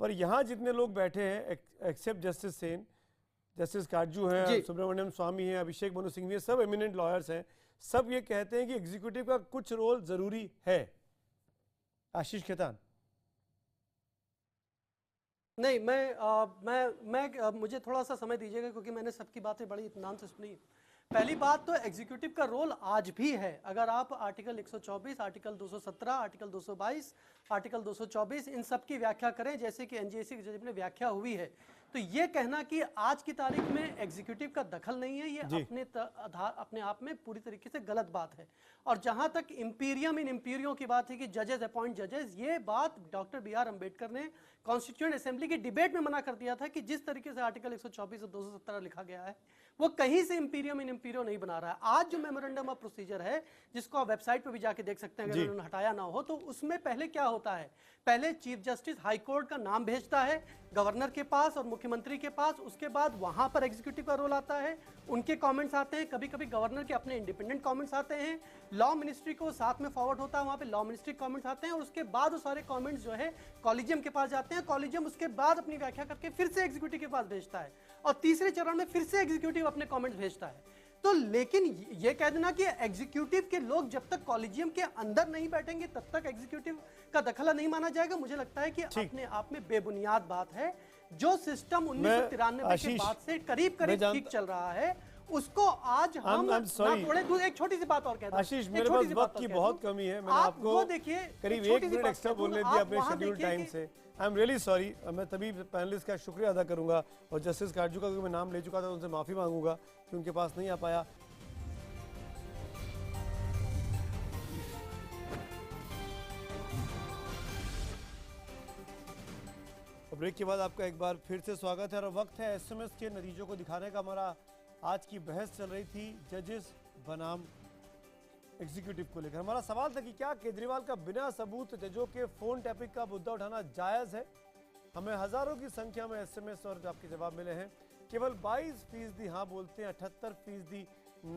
पर यहाँ जितने लोग बैठे हैं except Justice Sen, Justice Katju हैं, सुब्रमण्यम स्वामी हैं, अभिषेक मनु सिंघवी, सब एमिनेंट लॉयर्स हैं, सब ये कहते हैं कि एग्जीक्यूटिव का कुछ रोल जरूरी है। आशीष खेतान। नहीं, मुझे थोड़ा सा समय दीजिएगा, क्योंकि मैंने सबकी बातें बड़ी इत्मीनान से सुनी। पहली बात तो एग्जीक्यूटिव का रोल आज भी है। अगर आप आर्टिकल 124, आर्टिकल 217, आर्टिकल 222, आर्टिकल 224 इन सब की व्याख्या करें, जैसे कि एनजेसी के जज में व्याख्या हुई है, तो ये कहना कि आज की तारीख में एग्जीक्यूटिव का दखल नहीं है, ये अपने आप में पूरी तरीके से गलत बात है। और जहां तक इंपीरियम इन इंपीरियो की बात है कि जजेस अपॉइंट जजेस, ये बात डॉक्टर बी आर अम्बेडकर ने कॉन्स्टिट्यूएंट असेंबली की डिबेट में मना कर दिया था कि जिस तरीके से आर्टिकल 124 और 217 लिखा गया है, वो कहीं से इंपीरियम इन इंपीरियो नहीं बना रहा है। आज जो मेमोरेंडम ऑफ प्रोसीजर है, जिसको आप वेबसाइट पर भी जाके देख सकते हैं अगर उन्होंने हटाया ना हो, तो उसमें पहले क्या होता है, पहले चीफ जस्टिस हाई कोर्ट का नाम भेजता है गवर्नर के पास और मुख्यमंत्री के पास, उसके बाद वहां पर एग्जीक्यूटिव का रोल आता है, उनके कमेंट्स आते हैं, कभी कभी गवर्नर के अपने इंडिपेंडेंट कमेंट्स आते हैं, लॉ मिनिस्ट्री को साथ में फॉरवर्ड होता है, वहां पे लॉ मिनिस्ट्री कमेंट्स आते हैं, और उसके बाद वो सारे कमेंट्स जो है कॉलेजियम के पास जाते हैं, कॉलेजियम उसके बाद अपनी व्याख्या करके फिर से एग्जीक्यूटिव के पास भेजता है, और तीसरे चरण में फिर से एग्जीक्यूटिव अपने कमेंट्स भेजता है। तो लेकिन ये कह देना कि एग्जीक्यूटिव के लोग जब तक कॉलेजियम के अंदर नहीं बैठेंगे तब तक एग्जीक्यूटिव का दखल नहीं माना जाएगा, मुझे लगता है कि अपने आप में बेबुनियाद बात है। जो सिस्टम 1993 के बाद से करीब ठीक चल रहा है, उसको आज हम ना तोड़े। एक छोटी सी बात और कहता हूं आशीष, मेरे पास वक्त की बहुत कमी है, मैंने आपको करीब 1 मिनट एक्स्ट्रा बोलने दिया अपने शेड्यूल टाइम से। I am really sorry. मैं तभी पैनलिस्ट का शुक्रिया अदा करूंगा और जस्टिस काटजू का क्योंकि मैं नाम ले चुका था उनसे माफी मांगूंगा कि उनके पास नहीं आ पाया। ब्रेक के बाद आपका एक बार फिर से स्वागत है और वक्त है एसएमएस के नतीजों को दिखाने का। हमारा आज की बहस चल रही थी जजेस बनाम एग्जीक्यूटिव को लेकर। हमारा सवाल था कि क्या केजरीवाल का बिना सबूत जजों के फोन टैपिंग का मुद्दा उठाना जायज है। हमें हजारों की संख्या में एसएमएस और आपके जवाब मिले हैं। केवल 22% हाँ बोलते हैं, 78%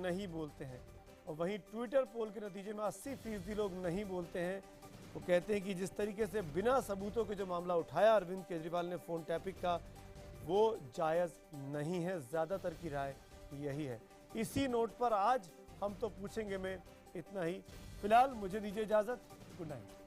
नहीं बोलते हैं। और वहीं ट्विटर पोल के नतीजे में 80% लोग नहीं बोलते हैं। वो कहते हैं कि जिस तरीके से बिना सबूतों के जो मामला उठाया अरविंद केजरीवाल ने फोन टैपिंग का, वो जायज़ नहीं है। ज़्यादातर की राय यही है। इसी नोट पर आज हम तो पूछेंगे में इतना ही। फिलहाल मुझे दीजिए इजाज़त। Good night.